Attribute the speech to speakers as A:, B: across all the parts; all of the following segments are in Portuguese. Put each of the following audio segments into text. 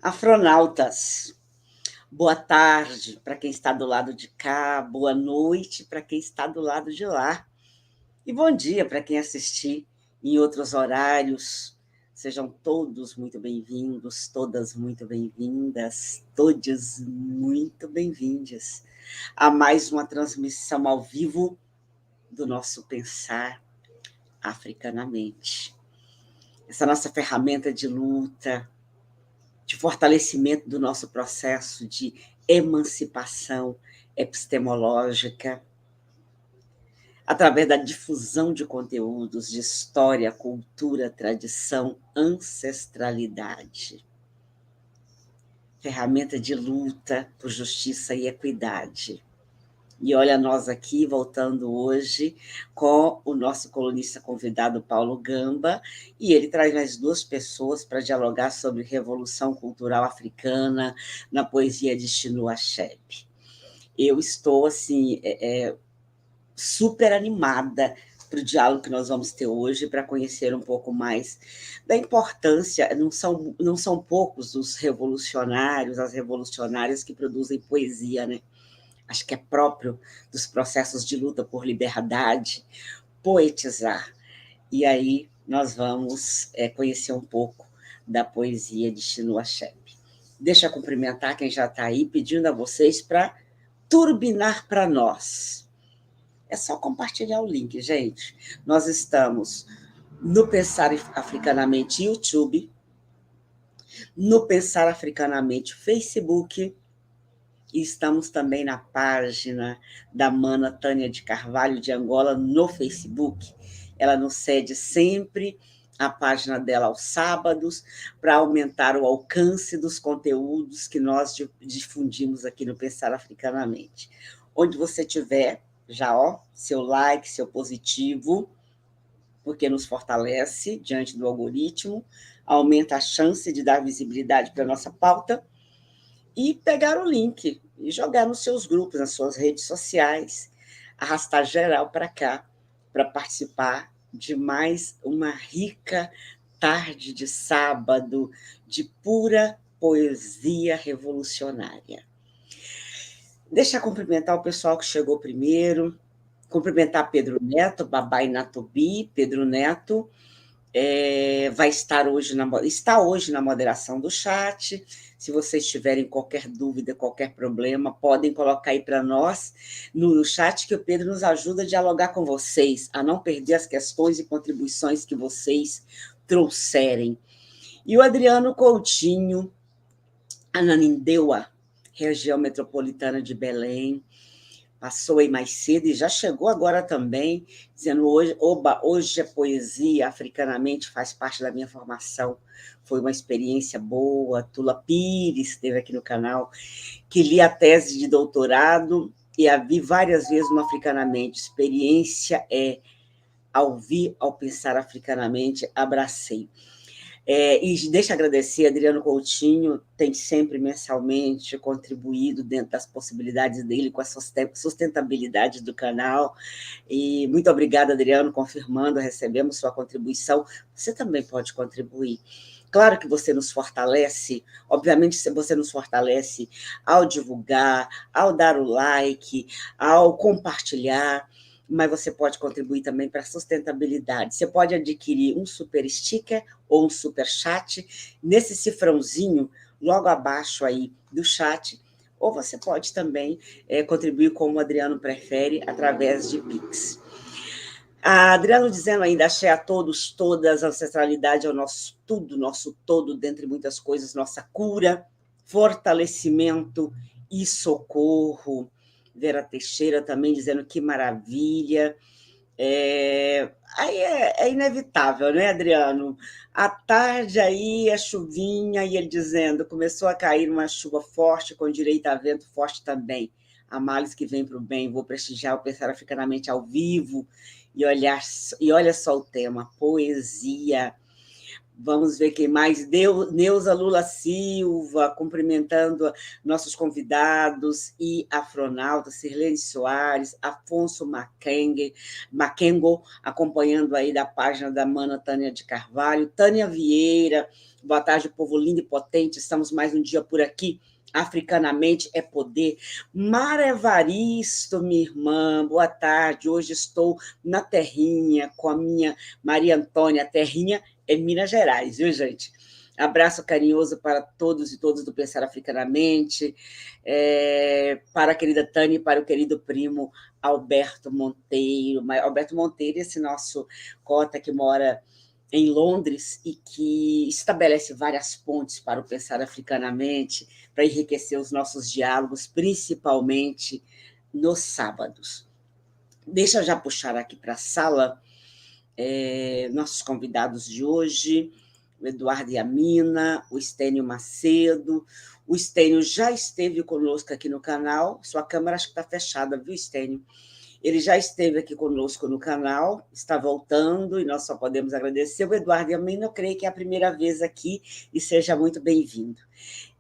A: Afronautas, boa tarde para quem está do lado de cá, boa noite para quem está do lado de lá, e bom dia para quem assistir em outros horários. Sejam todos muito bem-vindos, todas muito bem-vindas, todos muito bem-vindas a mais uma transmissão ao vivo do nosso Pensar Africanamente. Essa nossa ferramenta de luta, de fortalecimento do nosso processo de emancipação epistemológica, através da difusão de conteúdos de história, cultura, tradição, ancestralidade. Ferramenta de luta por justiça e equidade. E olha nós aqui, voltando hoje, com o nosso colunista convidado, Paulo Gamba, e ele traz mais duas pessoas para dialogar sobre Revolução Cultural Africana na poesia de Chinua Achebe. Eu estou, assim, super animada para o diálogo que nós vamos ter hoje, para conhecer um pouco mais da importância. Não são poucos os revolucionários, as revolucionárias que produzem poesia, né? Acho que é próprio dos processos de luta por liberdade, poetizar. E aí nós vamos conhecer um pouco da poesia de Chinua Achebe. Deixa eu cumprimentar quem já está aí, pedindo a vocês para turbinar para nós. É só compartilhar o link, gente. Nós estamos no Pensar Africanamente YouTube, no Pensar Africanamente Facebook, e estamos também na página da Mana Tânia de Carvalho, de Angola, no Facebook. Ela nos cede sempre a página dela aos sábados, para aumentar o alcance dos conteúdos que nós difundimos aqui no Pensar Africanamente. Onde você estiver, já, seu like, seu positivo, porque nos fortalece diante do algoritmo, aumenta a chance de dar visibilidade para a nossa pauta, e pegar o link e jogar nos seus grupos, nas suas redes sociais, arrastar geral para cá, para participar de mais uma rica tarde de sábado de pura poesia revolucionária. Deixa eu cumprimentar o pessoal que chegou primeiro, cumprimentar Pedro Neto, Babai Natobi. Pedro Neto vai estar está hoje na moderação do chat. Se vocês tiverem qualquer dúvida, qualquer problema, podem colocar aí para nós no chat, que o Pedro nos ajuda a dialogar com vocês, a não perder as questões e contribuições que vocês trouxerem. E o Adriano Coutinho, Ananindeua, região metropolitana de Belém, passou aí mais cedo e já chegou agora também, dizendo hoje a poesia africanamente faz parte da minha formação. Foi uma experiência boa. Tula Pires esteve aqui no canal, que li a tese de doutorado e a vi várias vezes no Africanamente. Experiência ao pensar africanamente, abracei. E deixa eu agradecer, Adriano Coutinho tem sempre mensalmente contribuído dentro das possibilidades dele com a sustentabilidade do canal. E muito obrigada, Adriano, confirmando, recebemos sua contribuição. Você também pode contribuir. Claro que você nos fortalece, obviamente você nos fortalece ao divulgar, ao dar o like, ao compartilhar, mas você pode contribuir também para a sustentabilidade. Você pode adquirir um super sticker ou um super chat nesse cifrãozinho logo abaixo aí do chat, ou você pode também contribuir como o Adriano prefere, através de Pix. Adriano dizendo ainda, axé a todos, todas, a ancestralidade é o nosso tudo, nosso todo, dentre muitas coisas, nossa cura, fortalecimento e socorro. Vera Teixeira também dizendo que maravilha. Aí é inevitável, né, Adriano? À tarde aí, a chuvinha, e ele dizendo, começou a cair uma chuva forte, com direito a vento forte também. A males que vem para o bem, vou prestigiar o Pensar Africanamente ao vivo, e olha só o tema, poesia. Vamos ver quem mais. Neuza Lula Silva, cumprimentando nossos convidados e afronautas, Sirlene Soares, Afonso Maquengo, acompanhando aí da página da Mana Tânia de Carvalho, Tânia Vieira, boa tarde, povo lindo e potente, estamos mais um dia por aqui. Africanamente é poder. Mara Evaristo, minha irmã, boa tarde. Hoje estou na terrinha com a minha Maria Antônia, terrinha em Minas Gerais, viu, gente? Abraço carinhoso para todos e todas do Pensar Africanamente, para a querida Tânia e para o querido primo Alberto Monteiro. Alberto Monteiro, esse nosso cota que mora em Londres e que estabelece várias pontes para o Pensar Africanamente, para enriquecer os nossos diálogos, principalmente nos sábados. Deixa eu já puxar aqui para a sala nossos convidados de hoje, o Eduardo e a Mina, o Estênio Macedo. O Estênio já esteve conosco aqui no canal, sua câmera acho que está fechada, viu, Estênio? Ele já esteve aqui conosco no canal, está voltando, e nós só podemos agradecer. O Eduardo e a Mina, eu creio que é a primeira vez aqui, e seja muito bem-vindo.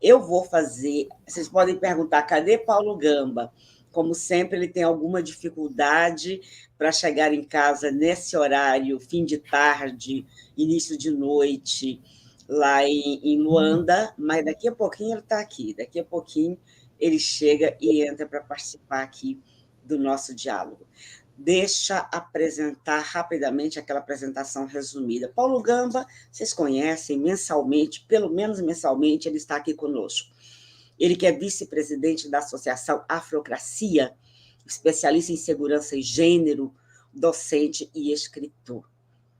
A: Eu vou fazer... Vocês podem perguntar, cadê Paulo Gamba? Como sempre, ele tem alguma dificuldade para chegar em casa nesse horário, fim de tarde, início de noite, lá em Luanda, mas daqui a pouquinho ele está aqui, daqui a pouquinho ele chega e entra para participar aqui do nosso diálogo. Deixa apresentar rapidamente aquela apresentação resumida. Paulo Gamba, vocês conhecem mensalmente, pelo menos mensalmente, ele está aqui conosco. Ele que é vice-presidente da Associação Afrocracia, especialista em segurança e gênero, docente e escritor.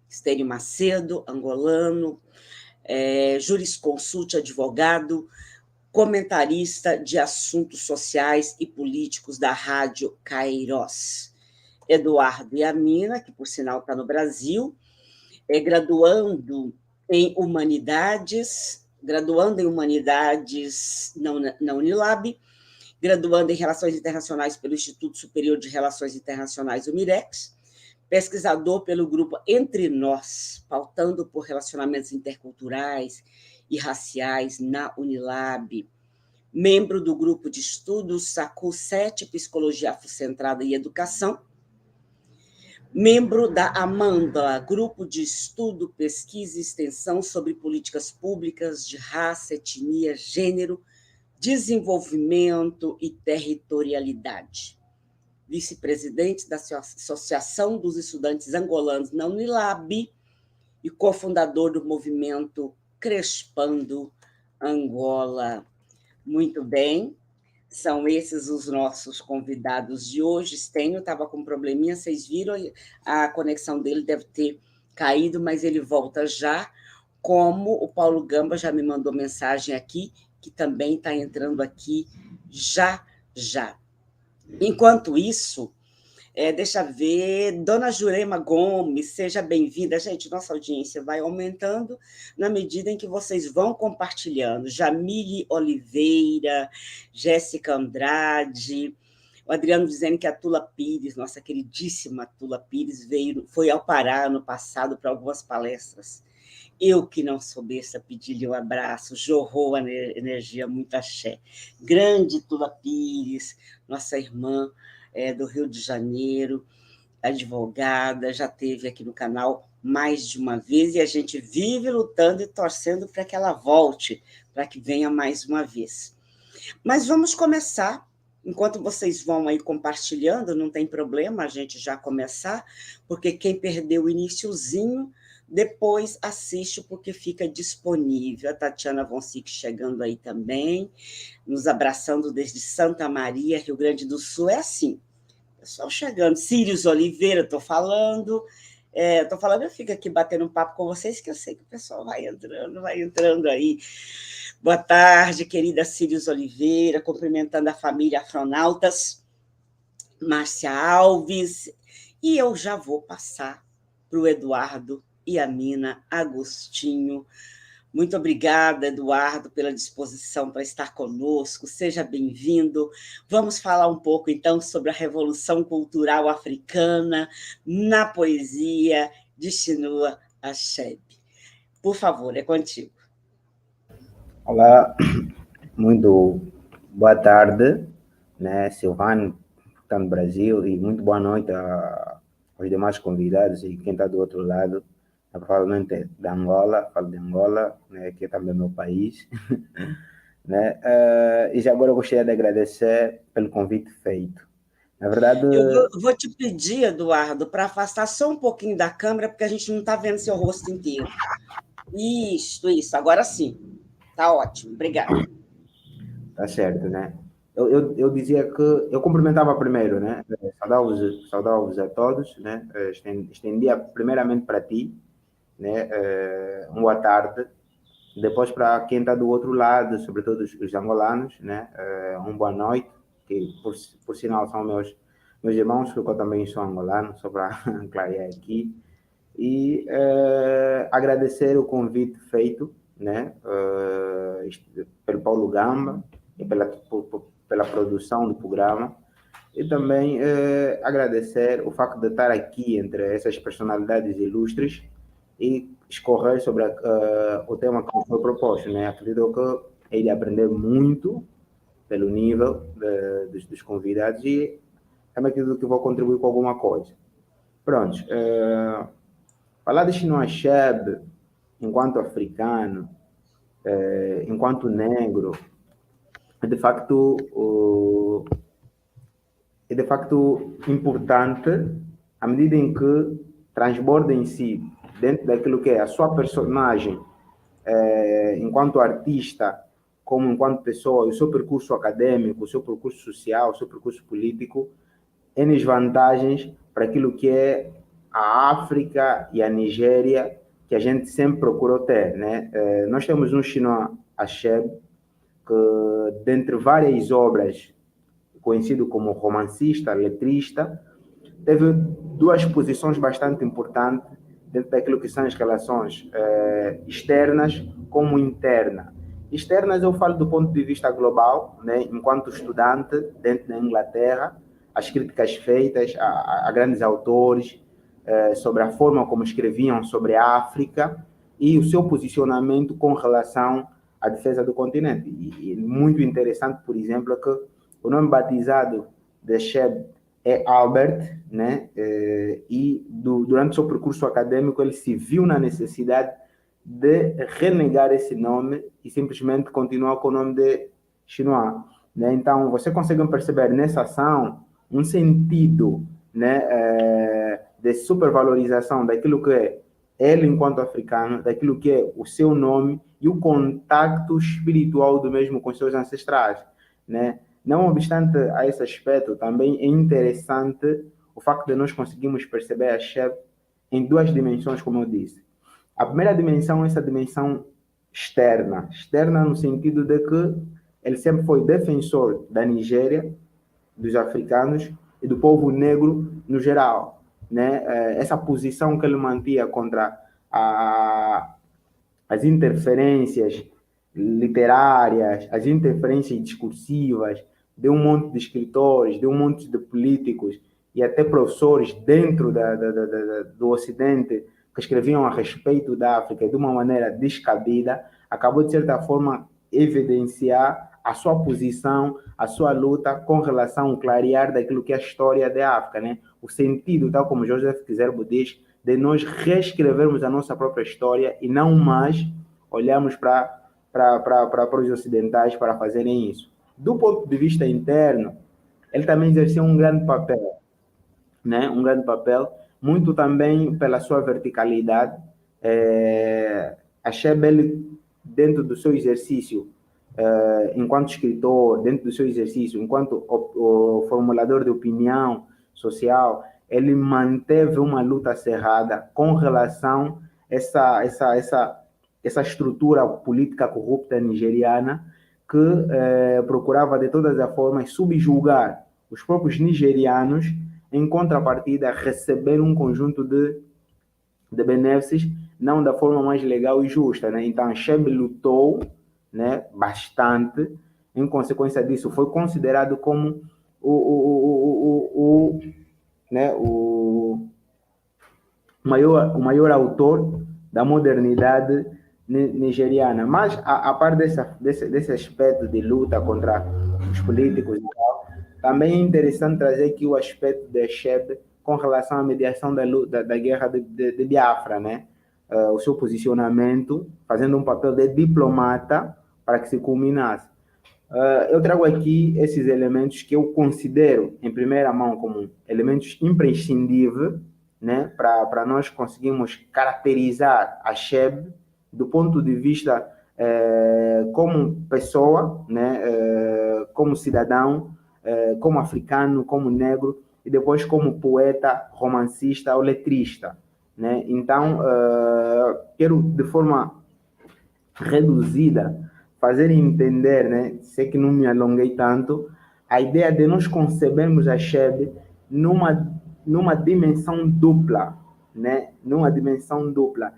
A: Estênio Macedo, angolano, jurisconsulte, advogado, comentarista de assuntos sociais e políticos da Rádio Kairos. Eduardo e a Mina, que por sinal está no Brasil, graduando em Humanidades na Unilab, graduando em Relações Internacionais pelo Instituto Superior de Relações Internacionais, o MIREX, pesquisador pelo grupo Entre Nós, pautando por relacionamentos interculturais e raciais na Unilab, membro do grupo de estudos SACU 7, Psicologia Afrocentrada e Educação, membro da AMANDA, Grupo de Estudo, Pesquisa e Extensão sobre Políticas Públicas de Raça, Etnia, Gênero, Desenvolvimento e Territorialidade. Vice-presidente da Associação dos Estudantes Angolanos na Unilab e cofundador do movimento Crespando Angola. Muito bem. São esses os nossos convidados de hoje. Stênio estava com um probleminha, vocês viram, a conexão dele deve ter caído, mas ele volta já, como o Paulo Gamba já me mandou mensagem aqui, que também está entrando aqui já. Enquanto isso, deixa eu ver, Dona Jurema Gomes, seja bem-vinda. Gente, nossa audiência vai aumentando na medida em que vocês vão compartilhando. Jamile Oliveira, Jéssica Andrade, o Adriano dizendo que a Tula Pires, nossa queridíssima Tula Pires, foi ao Pará ano passado para algumas palestras. Eu que não sou besta, pedi-lhe um abraço, jorrou a energia, muito axé. Grande Tula Pires, nossa irmã, do Rio de Janeiro, advogada, já esteve aqui no canal mais de uma vez, e a gente vive lutando e torcendo para que ela volte, para que venha mais uma vez. Mas vamos começar, enquanto vocês vão aí compartilhando, não tem problema a gente já começar, porque quem perdeu o iniciozinho, depois assiste, porque fica disponível. A Tatiana Vonsic chegando aí também, nos abraçando desde Santa Maria, Rio Grande do Sul. É assim, pessoal chegando. Sírios Oliveira, estou falando, eu fico aqui batendo um papo com vocês, que eu sei que o pessoal vai entrando aí. Boa tarde, querida Sírios Oliveira, cumprimentando a família Afronautas, Márcia Alves, e eu já vou passar para o Eduardo e a Mina Agostinho. Muito obrigada, Eduardo, pela disposição para estar conosco. Seja bem-vindo. Vamos falar um pouco, então, sobre a Revolução Cultural Africana na poesia de Chinua Achebe. Por favor, é contigo.
B: Olá, muito boa tarde, né, Silvano, que está no Brasil, e muito boa noite aos demais convidados e quem está do outro lado, provavelmente é da Angola, falo de Angola, né, que é também meu país, né, e já agora eu gostaria de agradecer pelo convite feito. Na verdade,
A: Eu vou te pedir, Eduardo, para afastar só um pouquinho da câmera, porque a gente não está vendo seu rosto inteiro. Isso, agora sim. Tá ótimo, obrigada.
B: tá certo, né? Eu dizia que eu cumprimentava primeiro, né? Saudava-vos a todos, né? Estendia primeiramente para ti, né? Uma boa tarde. Depois para quem está do outro lado, sobretudo os angolanos, né? Uma boa noite, que por sinal são meus irmãos, que eu também sou angolano, só para clarear aqui. E agradecer o convite feito, né? Pelo Paulo Gamba e pela produção do programa. E também agradecer o facto de estar aqui entre essas personalidades ilustres e escorrer sobre o tema que foi proposto, né? Acredito que ele aprendeu muito pelo nível dos convidados e também acredito que vou contribuir com alguma coisa. Pronto. Falar de Chinua Achebe enquanto africano, enquanto negro, é de facto importante à medida em que transborda em si, dentro daquilo que é a sua personagem, enquanto artista, como enquanto pessoa, o seu percurso acadêmico, o seu percurso social, o seu percurso político, N vantagens para aquilo que é a África e a Nigéria, que a gente sempre procurou ter, né? Nós temos um Chinua Achebe, que dentre várias obras, conhecido como romancista, letrista, teve duas posições bastante importantes dentro daquilo que são as relações externas como interna. Externas eu falo do ponto de vista global, né, enquanto estudante dentro da Inglaterra, as críticas feitas a grandes autores sobre a forma como escreviam sobre a África e o seu posicionamento com relação à defesa do continente. E muito interessante, por exemplo, que o nome batizado de Achebe é Albert, né? E durante o seu percurso acadêmico ele se viu na necessidade de renegar esse nome e simplesmente continuar com o nome de Chinua, né? Então você consegue perceber nessa ação um sentido, né, de supervalorização daquilo que é ele enquanto africano, daquilo que é o seu nome e o contacto espiritual do mesmo com seus ancestrais, né? Não obstante a esse aspecto, também é interessante o facto de nós conseguirmos perceber a Achebe em duas dimensões, como eu disse. A primeira dimensão é essa dimensão externa, externa no sentido de que ele sempre foi defensor da Nigéria, dos africanos e do povo negro no geral, né? Essa posição que ele mantinha contra as interferências literárias, as interferências discursivas de um monte de escritores, de um monte de políticos e até professores dentro do Ocidente que escreviam a respeito da África de uma maneira descabida, acabou de certa forma evidenciar a sua posição, a sua luta com relação ao clarear daquilo que é a história da África, né? O sentido, tal como Joseph Kizerbo diz, de nós reescrevermos a nossa própria história e não mais olharmos para os ocidentais para fazerem isso. Do ponto de vista interno, ele também exerceu um grande papel, né? Um grande papel, muito também pela sua verticalidade. Achebe ele, dentro do seu exercício, enquanto escritor, dentro do seu exercício, enquanto o formulador de opinião social, ele manteve uma luta cerrada com relação a essa estrutura política corrupta nigeriana que procurava de todas as formas subjugar os próprios nigerianos, em contrapartida receber um conjunto de benefícios não da forma mais legal e justa, né? Então Achebe lutou, né, bastante. Em consequência disso, foi considerado como né, o maior autor da modernidade nigeriana. Mas, a par desse aspecto de luta contra os políticos e tal, também é interessante trazer aqui o aspecto da Achebe com relação à mediação da guerra de Biafra, né? O seu posicionamento, fazendo um papel de diplomata para que se culminasse. Eu trago aqui esses elementos que eu considero, em primeira mão, como elementos imprescindíveis, né, para nós conseguirmos caracterizar a Achebe do ponto de vista como pessoa, né, como cidadão, como africano, como negro, e depois como poeta, romancista ou letrista. Né? Então, quero, de forma reduzida, fazer entender, né, sei que não me alonguei tanto, a ideia de nós concebermos a Achebe numa dimensão dupla, né? Numa dimensão dupla,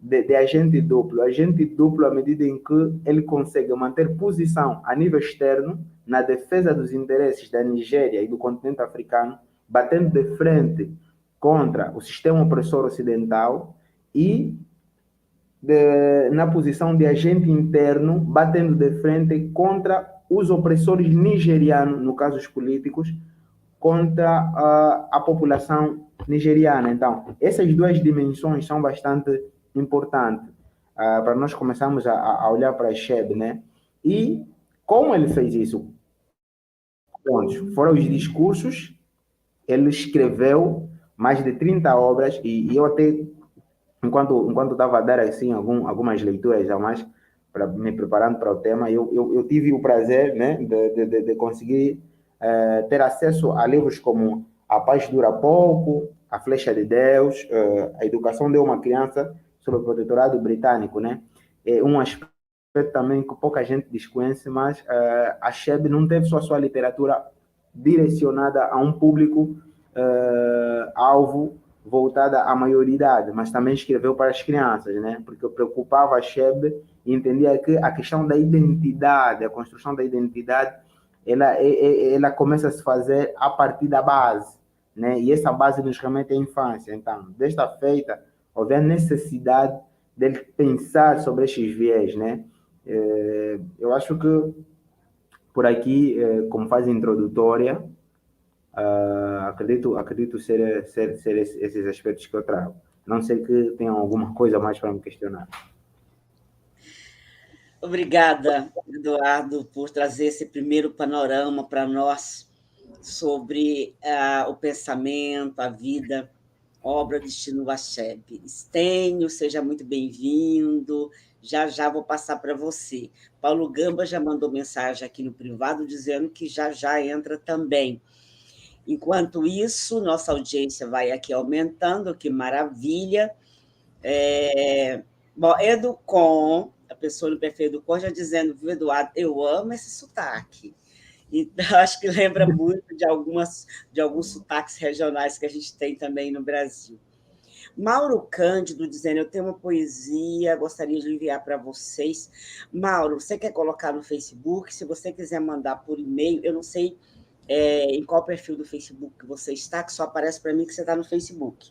B: de agente duplo. Agente duplo à medida em que ele consegue manter posição a nível externo na defesa dos interesses da Nigéria e do continente africano, batendo de frente contra o sistema opressor ocidental e na posição de agente interno, batendo de frente contra os opressores nigerianos, no caso os políticos, contra a população nigeriana. Então, essas duas dimensões são bastante importantes para nós começarmos a olhar para a Achebe, né? E como ele fez isso? Foram os discursos, ele escreveu mais de 30 obras, e eu até, enquanto estava a dar assim, algumas leituras a mais, me preparando para o tema, eu tive o prazer, né, de conseguir ter acesso a livros como A Paz Dura Pouco, A Flecha de Deus, A Educação de uma Criança sob o Protetorado Britânico, né? É um aspecto também que pouca gente desconhece, mas a Achebe não teve só a sua literatura direcionada a um público alvo voltada à maioridade, mas também escreveu para as crianças, né? Porque preocupava a Achebe e entendia que a questão da identidade, a construção da identidade, ela começa a se fazer a partir da base, né? E essa base nos remete à infância. Então, desta feita, houve a necessidade dele pensar sobre esses viés, né? Eu acho que por aqui, como fase introdutória, acredito ser esses aspectos que eu trago. Não sei que tenham alguma coisa mais para me questionar.
A: Obrigada, Eduardo, por trazer esse primeiro panorama para nós sobre o pensamento, a vida, obra de Chinua Achebe. Estênio, seja muito bem-vindo. Já já vou passar para você. Paulo Gamba já mandou mensagem aqui no privado dizendo que já já entra também. Enquanto isso, nossa audiência vai aqui aumentando, que maravilha. Bom, Educom, a pessoa no perfil do Educom já dizendo, viu, Eduardo, eu amo esse sotaque. Então, acho que lembra muito de alguns sotaques regionais que a gente tem também no Brasil. Mauro Cândido dizendo, eu tenho uma poesia, gostaria de enviar para vocês. Mauro, você quer colocar no Facebook? Se você quiser mandar por e-mail, eu não sei em qual perfil do Facebook que você está, que só aparece para mim que você está no Facebook.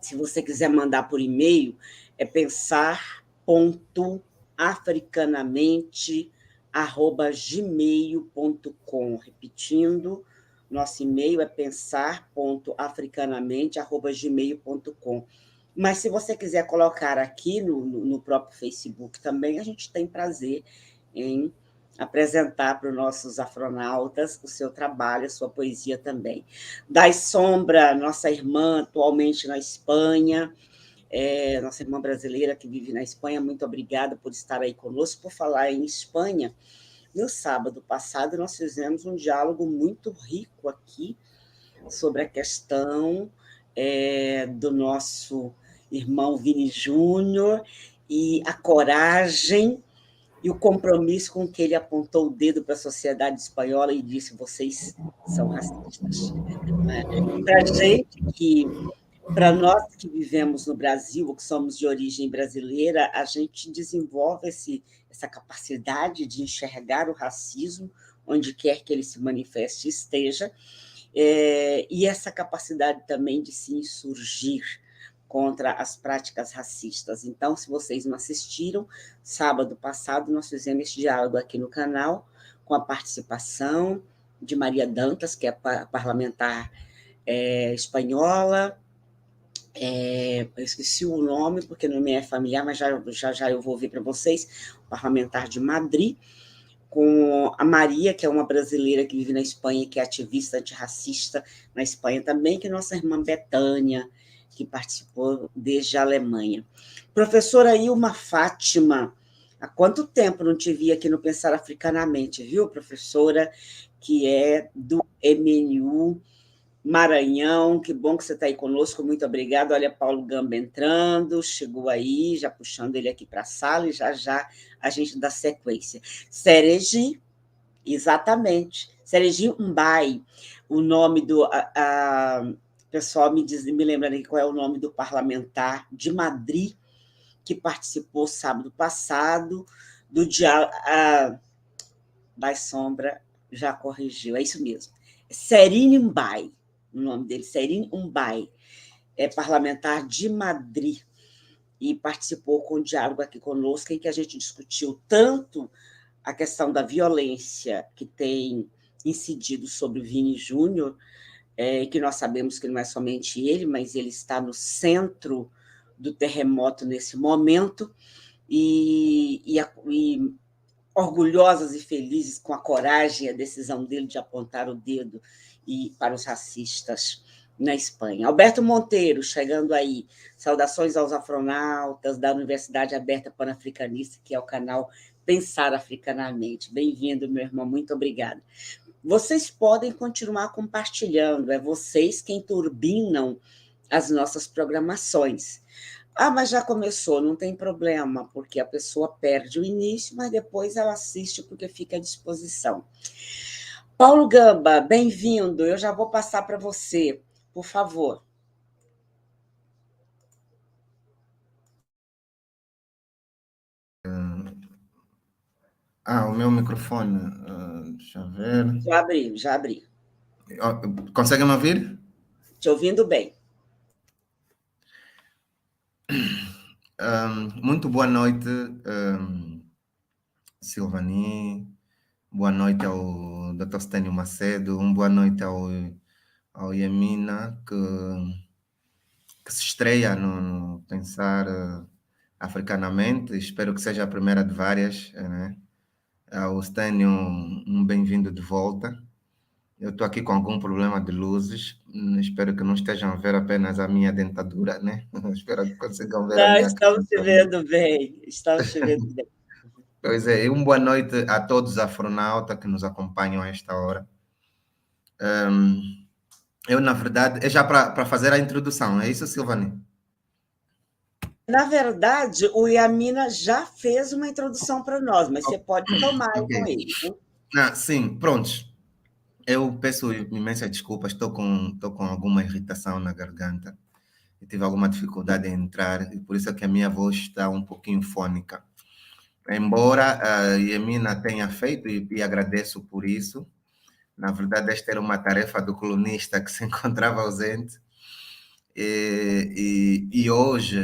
A: Se você quiser mandar por e-mail, é pensar.africanamente@gmail.com. Repetindo, nosso e-mail é pensar.africanamente@gmail.com. Mas se você quiser colocar aqui no próprio Facebook também, a gente tem prazer em apresentar para os nossos afronautas o seu trabalho, a sua poesia também. Dai Sombra, nossa irmã, atualmente na Espanha, nossa irmã brasileira que vive na Espanha, muito obrigada por estar aí conosco. Por falar em Espanha, no sábado passado nós fizemos um diálogo muito rico aqui sobre a questão do nosso irmão Vini Júnior e a coragem e o compromisso com que ele apontou o dedo para a sociedade espanhola e disse, vocês são racistas. Para nós que vivemos no Brasil, ou que somos de origem brasileira, a gente desenvolve essa capacidade de enxergar o racismo onde quer que ele se manifeste e esteja, e essa capacidade também de se insurgir contra as práticas racistas. Então, se vocês não assistiram, sábado passado nós fizemos esse diálogo aqui no canal, com a participação de Maria Dantas, que é parlamentar espanhola, eu esqueci o nome, porque não me é familiar, mas já eu vou ver para vocês, o parlamentar de Madrid, com a Maria, que é uma brasileira que vive na Espanha, que é ativista antirracista na Espanha também, que é nossa irmã Betânia, que participou desde a Alemanha. Professora Ilma Fátima, há quanto tempo não te vi aqui no Pensar Africanamente, viu, professora, que é do MNU Maranhão, que bom que você está aí conosco, muito obrigada. Olha, Paulo Gamba entrando, chegou aí, já puxando ele aqui para a sala, e já a gente dá sequência. Seregi, exatamente, Seregi Mbai, o nome do... pessoal me lembrando aqui qual é o nome do parlamentar de Madrid, que participou sábado passado, do diálogo... da Sombra já corrigiu, é isso mesmo. Serine Mbai, o nome dele, Serine Mbai, é parlamentar de Madrid, e participou com o diálogo aqui conosco, em que a gente discutiu tanto a questão da violência que tem incidido sobre o Vini Júnior, que nós sabemos que não é somente ele, mas ele está no centro do terremoto nesse momento, e orgulhosas e felizes com a coragem e a decisão dele de apontar o dedo para os racistas na Espanha. Alberto Monteiro, chegando aí. Saudações aos afronautas da Universidade Aberta Pan-Africanista, que é o canal Pensar Africanamente. Bem-vindo, meu irmão, muito obrigada. Vocês podem continuar compartilhando, é vocês quem turbinam as nossas programações. Mas já começou, não tem problema, porque a pessoa perde o início, mas depois ela assiste porque fica à disposição. Paulo Gamba, bem-vindo. Eu já vou passar para você, por favor.
C: O meu microfone, deixa eu ver.
A: Já abri.
C: Consegue me ouvir?
A: Te ouvindo bem.
C: Muito boa noite, Silvani. Boa noite ao Dr. Stênio Macedo. Boa noite ao Yamina, que se estreia no Pensar Africanamente. Espero que seja a primeira de várias, né? Ao Stênio, bem-vindo de volta. Eu estou aqui com algum problema de luzes. Espero que não estejam a ver apenas a minha dentadura, né? Espero que consigam ver a minha cara.
A: Estamos te vendo bem. Estamos te vendo bem.
C: Pois é, e boa noite a todos os afronautas que nos acompanham a esta hora. Eu, na verdade, é já para fazer a introdução, é isso, Silvani?
A: Na verdade, o Yamina já fez uma introdução para nós, mas você pode tomar com ele.
C: Sim, prontos. Eu peço imensas desculpas, estou com alguma irritação na garganta. Eu tive alguma dificuldade em entrar, e por isso é que a minha voz está um pouquinho fônica. Embora a Yamina tenha feito, e agradeço por isso, na verdade esta era uma tarefa do colunista que se encontrava ausente, e hoje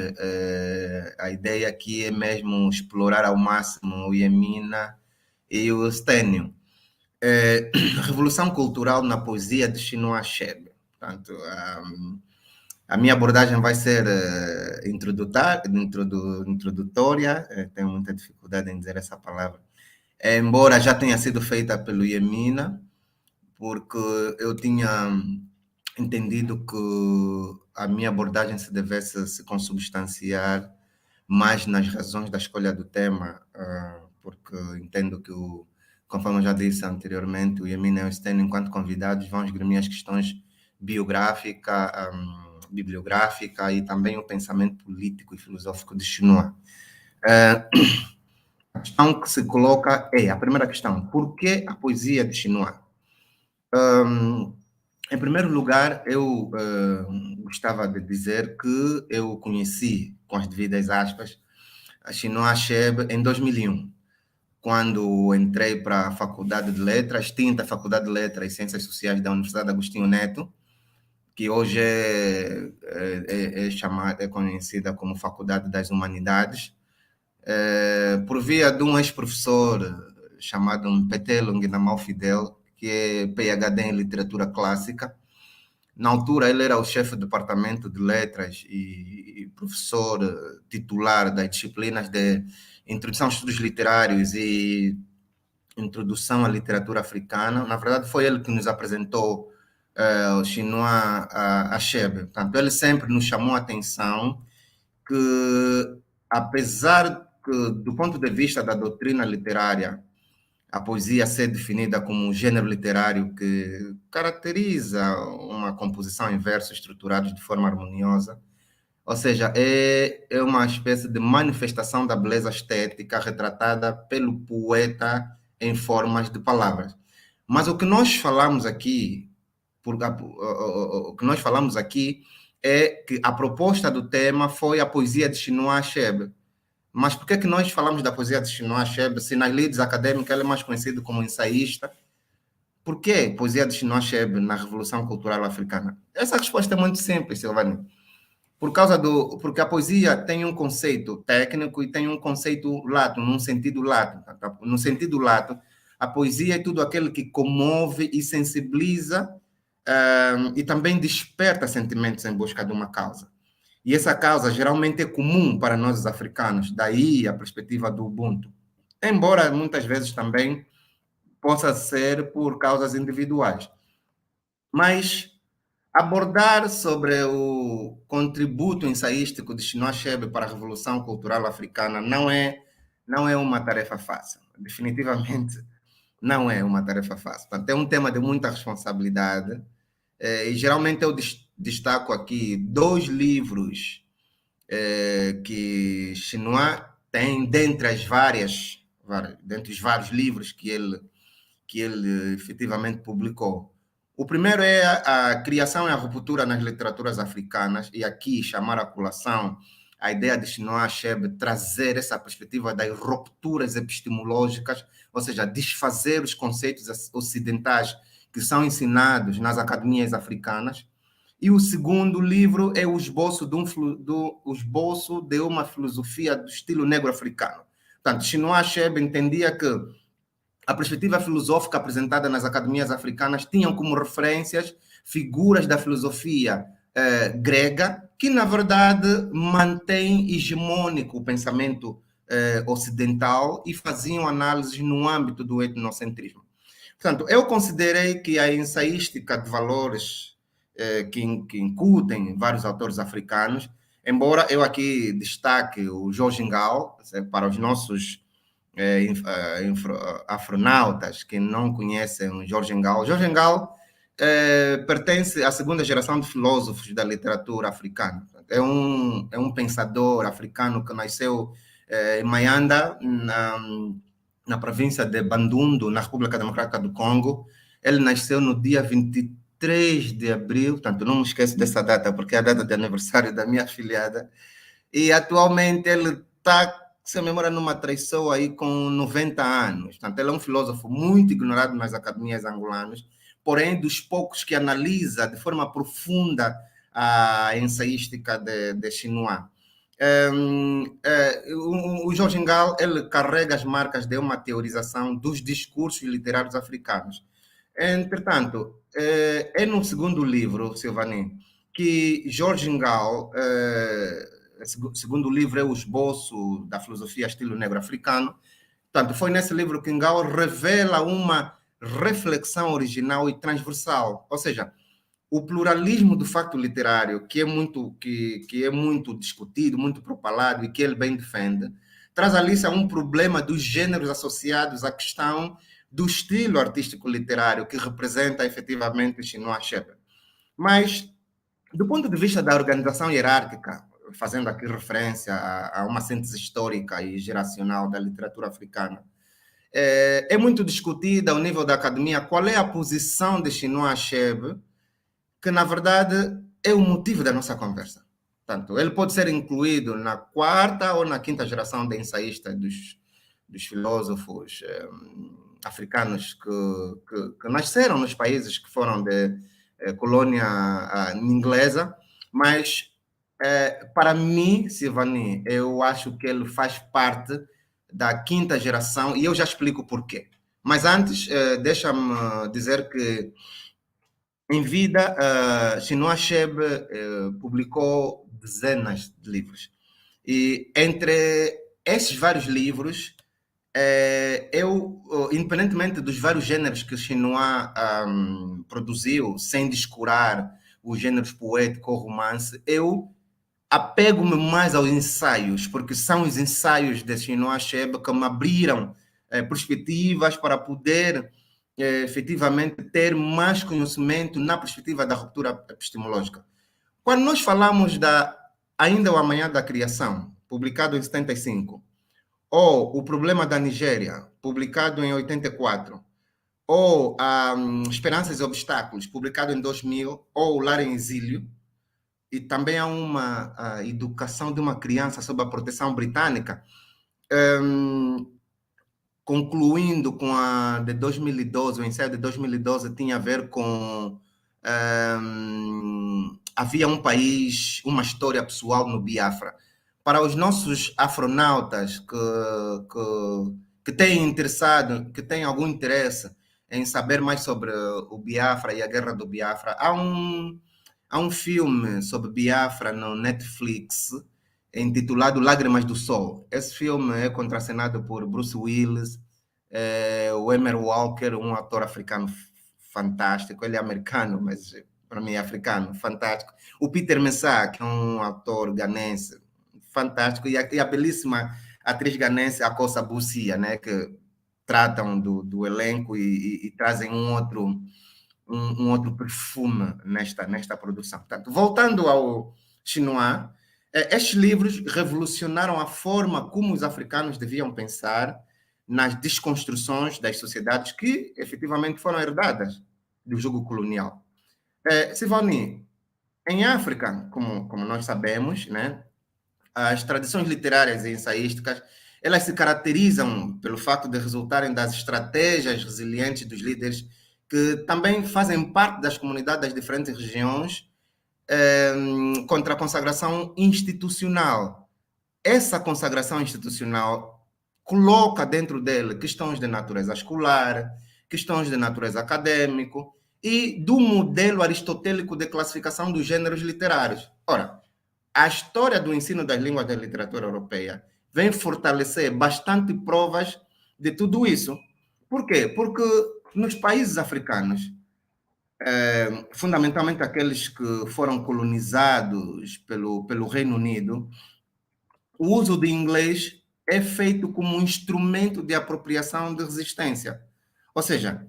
C: a ideia aqui é mesmo explorar ao máximo o Yamina e o Stênio. Revolução cultural na poesia de Chinua Achebe. Portanto, a minha abordagem vai ser introdutória, tenho muita dificuldade em dizer essa palavra, embora já tenha sido feita pelo Yamina, porque eu tinha entendido que a minha abordagem se devesse se consubstanciar mais nas razões da escolha do tema, porque entendo que, conforme eu já disse anteriormente, o Yamina e o Stênio, enquanto convidados, vão esgrimir as questões bibliográfica e também o pensamento político e filosófico de Chinua. A questão que se coloca é, a primeira questão, por que a poesia de Chinua? Em primeiro lugar, eu gostava de dizer que eu conheci, com as devidas aspas, a Chinua Achebe em 2001, quando entrei para a Faculdade de Letras, extinta Faculdade de Letras e Ciências Sociais da Universidade Agostinho Neto, que hoje é conhecida como Faculdade das Humanidades, por via de um ex-professor chamado Mpetelo Nguinamau Fidel, que é PhD em Literatura Clássica. Na altura, ele era o chefe do Departamento de Letras e professor titular das disciplinas de Introdução a Estudos Literários e Introdução à Literatura Africana. Na verdade, foi ele que nos apresentou o Chinua Achebe. Portanto, ele sempre nos chamou a atenção que, apesar que, do ponto de vista da doutrina literária, a poesia ser definida como um gênero literário que caracteriza uma composição em versos estruturados de forma harmoniosa, ou seja, é uma espécie de manifestação da beleza estética retratada pelo poeta em formas de palavras. Mas o que nós falamos aqui, é que a proposta do tema foi a poesia de Chinua Achebe. Mas por que nós falamos da poesia de Chinua Achebe, se nas lides acadêmicas ele é mais conhecido como ensaísta? Por que poesia de Chinua Achebe na Revolução Cultural Africana? Essa resposta é muito simples, Silvani. Porque a poesia tem um conceito técnico e tem um conceito lato, num sentido lato. No sentido lato, a poesia é tudo aquilo que comove e sensibiliza e também desperta sentimentos em busca de uma causa. E essa causa geralmente é comum para nós os africanos, daí a perspectiva do Ubuntu. Embora muitas vezes também possa ser por causas individuais. Mas abordar sobre o contributo ensaístico de Chinua Achebe para a Revolução Cultural Africana não é uma tarefa fácil. Definitivamente não é uma tarefa fácil. Portanto, é um tema de muita responsabilidade. E geralmente eu destaco aqui 2 livros que Chinua tem dentre os vários livros que ele efetivamente publicou. O primeiro é a criação e a ruptura nas literaturas africanas, e aqui chamar a colação a ideia de Chinua Achebe trazer essa perspectiva das rupturas epistemológicas, ou seja, desfazer os conceitos ocidentais que são ensinados nas academias africanas. E o segundo livro é o esboço de uma filosofia do estilo negro africano. Portanto, Chinua Achebe entendia que a perspectiva filosófica apresentada nas academias africanas tinham como referências figuras da filosofia grega, que, na verdade, mantém hegemônico o pensamento ocidental e faziam análises no âmbito do etnocentrismo. Portanto, eu considerei que a ensaística de valores que incutem vários autores africanos, embora eu aqui destaque o Jorge Ngao, para os nossos afronautas que não conhecem o Jorge Ngao. Jorge Ngao pertence à segunda geração de filósofos da literatura africana. É um pensador africano que nasceu em Mayanda, na província de Bandundu, na República Democrática do Congo. Ele nasceu no dia 23 de abril, portanto, não me esqueço dessa data, porque é a data de aniversário da minha afilhada. E atualmente ele está, se a memória não me atraiçou, aí com 90 anos. Portanto, ele é um filósofo muito ignorado nas academias angolanas, porém dos poucos que analisa de forma profunda a ensaística de Chinua. O Jorge Ngao, ele carrega as marcas de uma teorização dos discursos literários africanos. Entretanto, é no segundo livro, Silvani, que Jorge Ngao, segundo livro é o esboço da filosofia estilo negro africano. Portanto, foi nesse livro que Ngao revela uma reflexão original e transversal, ou seja, o pluralismo do facto literário, que é muito discutido, muito propalado e que ele bem defende, traz ali um problema dos gêneros associados à questão do estilo artístico literário que representa efetivamente Chinua Achebe. Mas, do ponto de vista da organização hierárquica, fazendo aqui referência a uma síntese histórica e geracional da literatura africana, é muito discutida ao nível da academia qual é a posição de Chinua Achebe, que, na verdade, é o motivo da nossa conversa. Portanto, ele pode ser incluído na 4ª ou na 5ª geração de ensaístas dos filósofos africanos que nasceram nos países que foram colônia inglesa, mas para mim, Silvani, eu acho que ele faz parte da quinta geração e eu já explico porquê. Mas antes, deixa-me dizer que em vida, Chinua Achebe publicou dezenas de livros. E entre esses vários livros, eu, independentemente dos vários gêneros que Chinua produziu, sem descurar os gêneros poético ou romance, eu apego-me mais aos ensaios, porque são os ensaios de Chinua Achebe que me abriram perspectivas para poder efetivamente ter mais conhecimento na perspectiva da ruptura epistemológica. Quando nós falamos Ainda o Amanhã da Criação, publicado em 75, ou O Problema da Nigéria, publicado em 84, ou Esperanças e Obstáculos, publicado em 2000, ou Lar em Exílio, e também há uma educação de uma criança sob a proteção britânica, concluindo com a de 2012, o ensaio de 2012 tinha a ver com havia um país, uma história pessoal no Biafra. Para os nossos afronautas que têm algum interesse em saber mais sobre o Biafra e a guerra do Biafra, há um filme sobre Biafra no Netflix intitulado Lágrimas do Sol. Esse filme é contracenado por Bruce Willis, o Emer Walker, um ator africano fantástico. Ele é americano, mas para mim é africano, fantástico. O Peter Mensah, que é um ator ganense, fantástico. E a belíssima atriz ganense, Akosa Busia, né, que tratam do elenco e trazem um outro perfume nesta produção. Portanto, voltando ao Chinua, estes livros revolucionaram a forma como os africanos deviam pensar nas desconstruções das sociedades que efetivamente foram herdadas do jugo colonial. Silvani, em África, como nós sabemos, né, as tradições literárias e ensaísticas, elas se caracterizam pelo fato de resultarem das estratégias resilientes dos líderes que também fazem parte das comunidades das diferentes regiões contra a consagração institucional. Essa consagração institucional coloca dentro dele questões de natureza escolar, questões de natureza acadêmico e do modelo aristotélico de classificação dos gêneros literários. Ora, a história do ensino das línguas da literatura europeia vem fortalecer bastante provas de tudo isso. Por quê? Porque nos países africanos, fundamentalmente aqueles que foram colonizados pelo Reino Unido, o uso do inglês é feito como um instrumento de apropriação de resistência. Ou seja,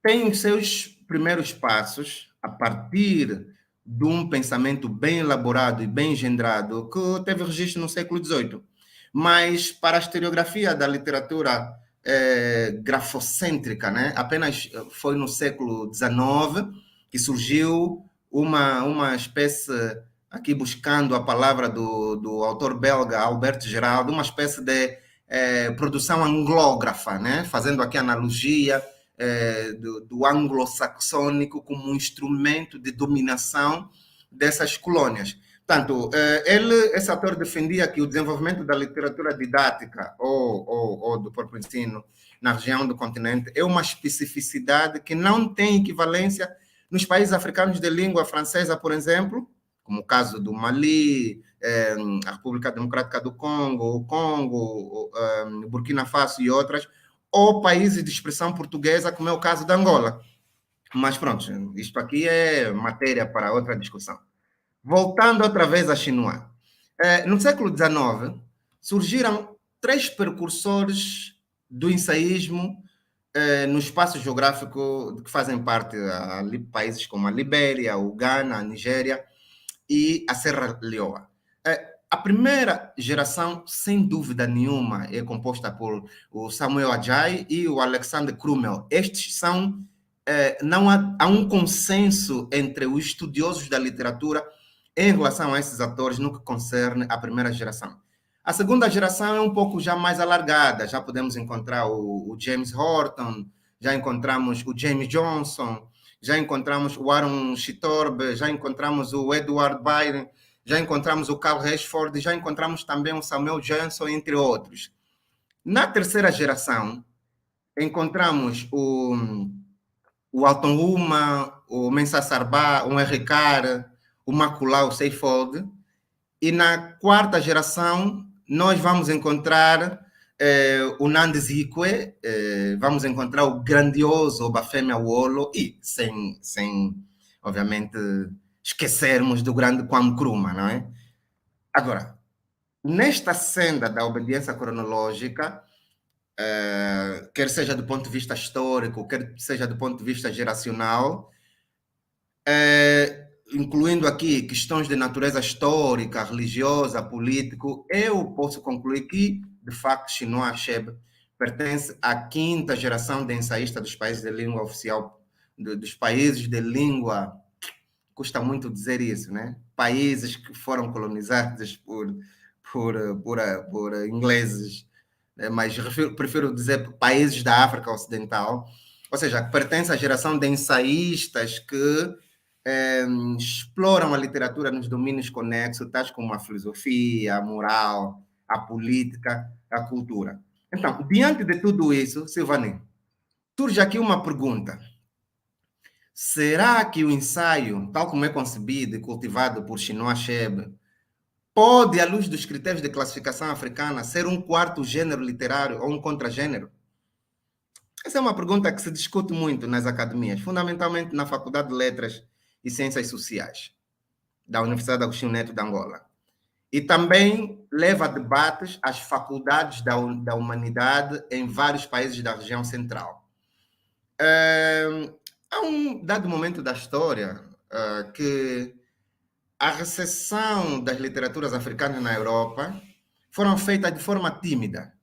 C: tem os seus primeiros passos a partir de um pensamento bem elaborado e bem engendrado que teve registro no século XVIII. Mas para a historiografia da literatura grafocêntrica, né, apenas foi no século XIX que surgiu uma espécie, aqui buscando a palavra do autor belga Albert Gerald, uma espécie de produção anglógrafa, né, fazendo aqui analogia do anglo-saxônico como um instrumento de dominação dessas colônias. Portanto, esse autor defendia que o desenvolvimento da literatura didática ou do próprio ensino na região do continente é uma especificidade que não tem equivalência nos países africanos de língua francesa, por exemplo, como o caso do Mali, a República Democrática do Congo, o Congo, Burkina Faso e outras, ou países de expressão portuguesa, como é o caso da Angola. Mas pronto, isto aqui é matéria para outra discussão. Voltando outra vez a Chinua. No século XIX, surgiram 3 precursores do ensaísmo no espaço geográfico de que fazem parte países como a Libéria, o Ghana, a Nigéria e a Serra Leoa. A primeira geração, sem dúvida nenhuma, é composta por o Samuel Adjaye e o Alexander Crummell. Estes são... não há um consenso entre os estudiosos da literatura em relação a esses atores no que concerne à primeira geração. A segunda geração é um pouco já mais alargada, já podemos encontrar o James Horton, já encontramos o James Johnson, já encontramos o Aaron Chitorbe, já encontramos o Edward Byron, já encontramos o Carl Rashford, já encontramos também o Samuel Johnson, entre outros. Na terceira geração, encontramos o Alton Uma, o Mensah Sarba, o Henry Carr, o Maculau Seifold, e na quarta geração nós vamos encontrar o Nandi Zikwe, vamos encontrar o grandioso Obafemi Awolowo e sem obviamente esquecermos do grande Kwame Nkrumah, não é? Agora, nesta senda da obediência cronológica, quer seja do ponto de vista histórico, quer seja do ponto de vista geracional, incluindo aqui questões de natureza histórica, religiosa, político, eu posso concluir que, de facto, Chinua Achebe pertence à quinta geração de ensaístas dos países de língua oficial, dos países de língua, custa muito dizer isso, né? Países que foram colonizados por ingleses, mas prefiro dizer países da África Ocidental, ou seja, pertence à geração de ensaístas que exploram a literatura nos domínios conexos, tais como a filosofia, a moral, a política, a cultura. Então, diante de tudo isso, Silvani, surge aqui uma pergunta. Será que o ensaio, tal como é concebido e cultivado por Chinua Achebe, pode, à luz dos critérios de classificação africana, ser um quarto gênero literário ou um contragênero? Essa é uma pergunta que se discute muito nas academias, fundamentalmente na Faculdade de Letras e Ciências Sociais da Universidade Agostinho Neto de Angola. E também leva a debates às faculdades da humanidade em vários países da região central. Há um dado momento da história que a recepção das literaturas africanas na Europa foram feitas de forma tímida.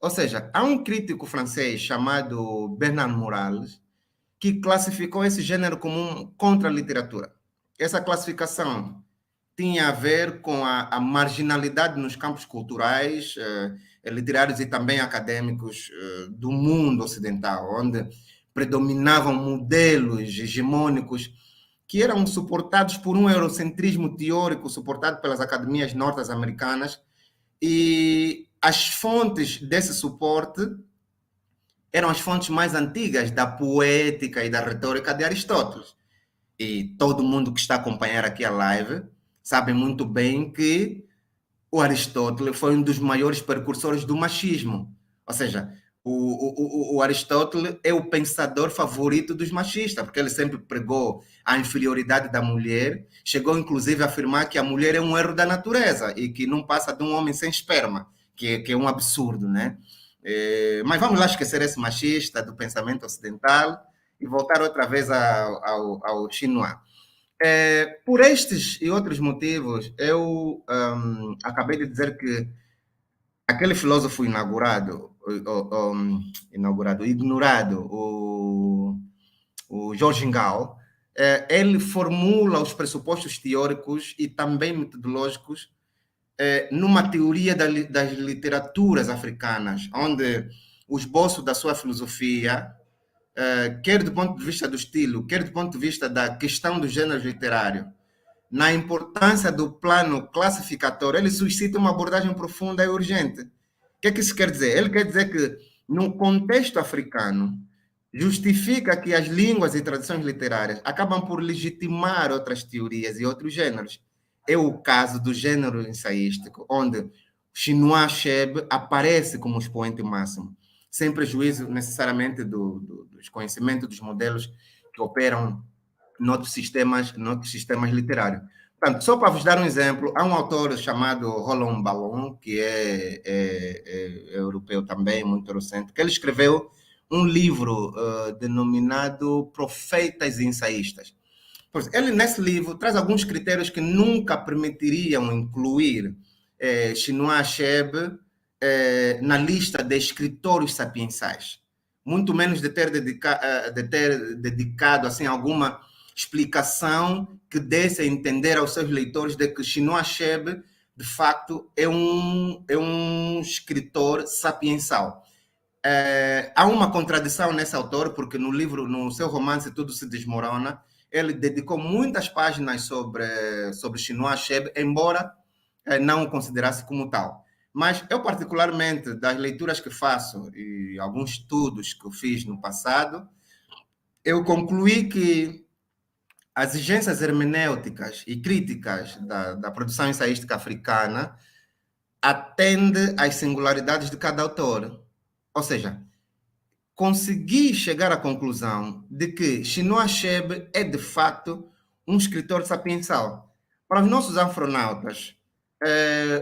C: Ou seja, há um crítico francês chamado Bernard Morales que classificou esse gênero como um contra-literatura. Essa classificação tinha a ver com a marginalidade nos campos culturais, literários e também acadêmicos do mundo ocidental, onde predominavam modelos hegemônicos que eram suportados por um eurocentrismo teórico suportado pelas academias norte-americanas, e as fontes desse suporte eram as fontes mais antigas da poética e da retórica de Aristóteles. E todo mundo que está a acompanhar aqui a live sabe muito bem que o Aristóteles foi um dos maiores precursores do machismo. Ou seja, o Aristóteles é o pensador favorito dos machistas, porque ele sempre pregou a inferioridade da mulher, chegou inclusive a afirmar que a mulher é um erro da natureza e que não passa de um homem sem esperma, que é um absurdo, né? Mas vamos lá esquecer esse machista do pensamento ocidental e voltar outra vez ao Chinua. Por estes e outros motivos, eu acabei de dizer que aquele filósofo ignorado, o George Ngao, ele formula os pressupostos teóricos e também metodológicos numa teoria das literaturas africanas, onde o esboço da sua filosofia, quer do ponto de vista do estilo, quer do ponto de vista da questão do gênero literário, na importância do plano classificatório, ele suscita uma abordagem profunda e urgente. O que é que isso quer dizer? Ele quer dizer que, no contexto africano, justifica que as línguas e tradições literárias acabam por legitimar outras teorias e outros gêneros. É o caso do gênero ensaístico, onde Chinua Achebe aparece como expoente máximo, sem prejuízo necessariamente dos conhecimentos dos modelos que operam noutros sistemas literários. Portanto, só para vos dar um exemplo, há um autor chamado Roland Ballon, que é europeu também, muito eurocêntrico, que ele escreveu um livro denominado Profetas e Ensaístas. Pois, ele, nesse livro, traz alguns critérios que nunca permitiriam incluir Chinua Achebe na lista de escritores sapiensais, muito menos de ter dedicado assim, alguma explicação que desse a entender aos seus leitores de que Chinua Achebe, de facto, é um escritor sapiensal. Há uma contradição nesse autor, porque no livro, no seu romance Tudo se Desmorona, ele dedicou muitas páginas sobre Chinua Achebe, embora não o considerasse como tal. Mas eu, particularmente, das leituras que faço e alguns estudos que eu fiz no passado, eu concluí que as exigências hermenêuticas e críticas da produção ensaística africana atende às singularidades de cada autor. Ou seja, consegui chegar à conclusão de que Chinua Achebe é, de fato, um escritor sapiensal. Para os nossos afronautas,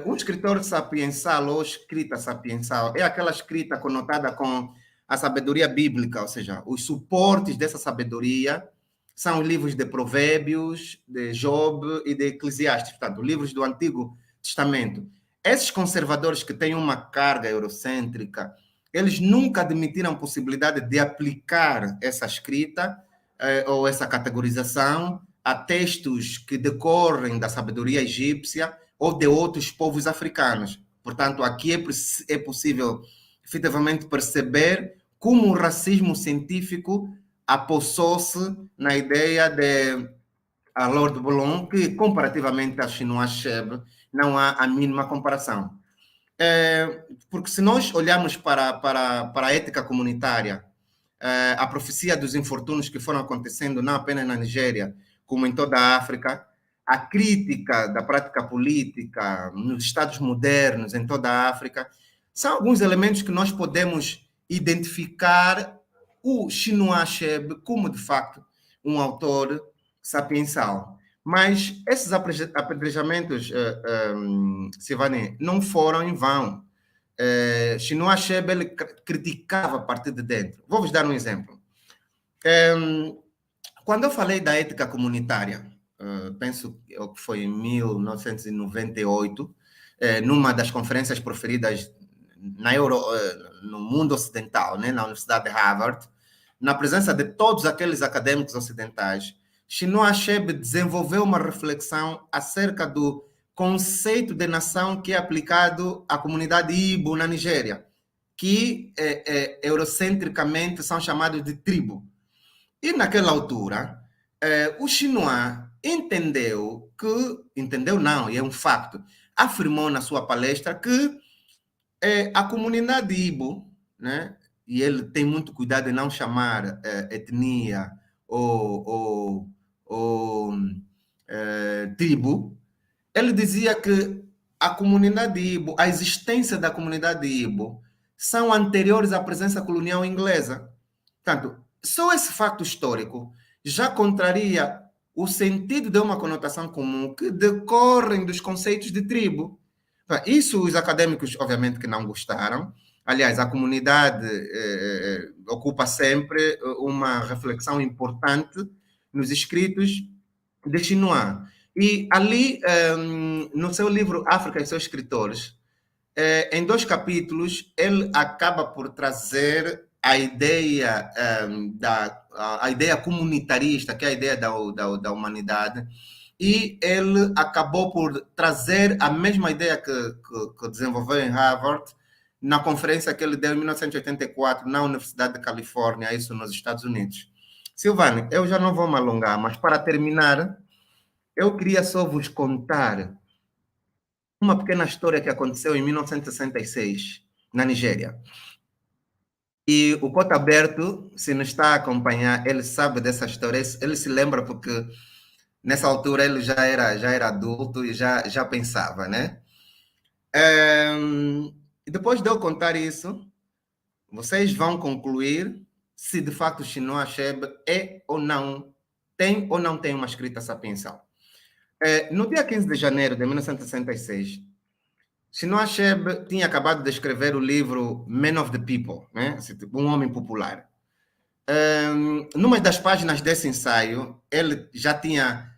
C: um escritor sapiensal ou escrita sapiensal é aquela escrita conotada com a sabedoria bíblica, ou seja, os suportes dessa sabedoria são os livros de Provérbios, de Job e de Eclesiastes, portanto, livros do Antigo Testamento. Esses conservadores que têm uma carga eurocêntrica, eles nunca admitiram a possibilidade de aplicar essa escrita ou essa categorização a textos que decorrem da sabedoria egípcia ou de outros povos africanos. Portanto, aqui é possível efetivamente perceber como o racismo científico apossou-se na ideia de Lord Boulon, que comparativamente a Chinua Achebe não há a mínima comparação. Porque se nós olharmos para a ética comunitária, a profecia dos infortúnios que foram acontecendo não apenas na Nigéria, como em toda a África, a crítica da prática política nos Estados modernos em toda a África, são alguns elementos que nós podemos identificar o Chinua Achebe como, de facto, um autor sapiensal. Mas esses apedrejamentos, Silvani, não foram em vão. Chinua Achebe ele criticava a partir de dentro. Vou-vos dar um exemplo. Quando eu falei da ética comunitária, penso que foi em 1998, numa das conferências proferidas no mundo ocidental, né, na Universidade de Harvard, na presença de todos aqueles acadêmicos ocidentais, Chinua Achebe desenvolveu uma reflexão acerca do conceito de nação que é aplicado à comunidade Igbo na Nigéria, que eurocentricamente são chamados de tribo. E naquela altura, o Chinua entendeu não, e é um facto, afirmou na sua palestra que a comunidade Igbo, né, e ele tem muito cuidado em não chamar etnia ou tribo, ele dizia que a comunidade Igbo, a existência da comunidade Igbo, são anteriores à presença colonial inglesa. Portanto, só esse facto histórico já contraria o sentido de uma conotação comum que decorrem dos conceitos de tribo. Isso os acadêmicos, obviamente, que não gostaram. Aliás, a comunidade ocupa sempre uma reflexão importante nos escritos de Chinua. E ali, no seu livro África e seus escritores, em 2 capítulos, ele acaba por trazer a ideia a ideia comunitarista, que é a ideia da humanidade, e ele acabou por trazer a mesma ideia que desenvolveu em Harvard na conferência que ele deu em 1984 na Universidade de Califórnia, isso nos Estados Unidos. Silvani, eu já não vou me alongar, mas para terminar, eu queria só vos contar uma pequena história que aconteceu em 1966, na Nigéria. E o Cota Aberto, se nos está a acompanhar, ele sabe dessa história, ele se lembra porque nessa altura ele já era adulto e já pensava, né? E depois de eu contar isso, vocês vão concluir se de fato Chinua Achebe tem ou não tem uma escrita sapiensal. No dia 15 de janeiro de 1966, Chinua Achebe tinha acabado de escrever o livro Man of the People, né? Um homem popular. Numa das páginas desse ensaio, ele já tinha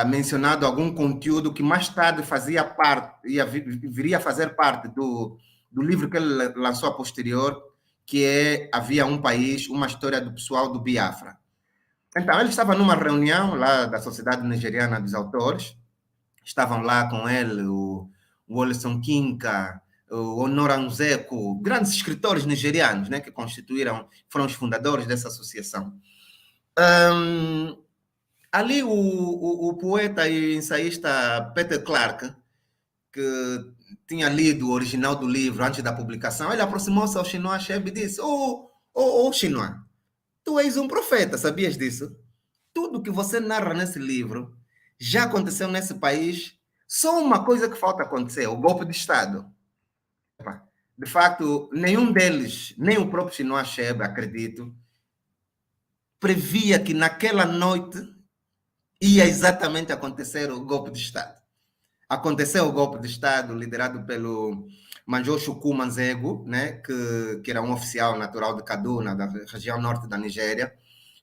C: mencionado algum conteúdo que mais tarde viria a fazer parte do livro que ele lançou a posterior, que é Havia um País, uma história do pessoal do Biafra. Então, ele estava numa reunião lá da Sociedade Nigeriana dos Autores, estavam lá com ele o Wolison Kinka, o Onoranzeko, grandes escritores nigerianos, né, que foram os fundadores dessa associação. Ali o poeta e ensaísta Peter Clarke, que tinha lido o original do livro antes da publicação, ele aproximou-se ao Chinua Achebe e disse: Chinua, tu és um profeta, sabias disso? Tudo que você narra nesse livro já aconteceu nesse país, só uma coisa que falta acontecer, o golpe de Estado. De facto, nenhum deles, nem o próprio Chinua Achebe, acredito, previa que naquela noite ia exatamente acontecer o golpe de Estado. Aconteceu o golpe de Estado liderado pelo Manjo Chukwu Manzego, né, que era um oficial natural de Kaduna, da região norte da Nigéria,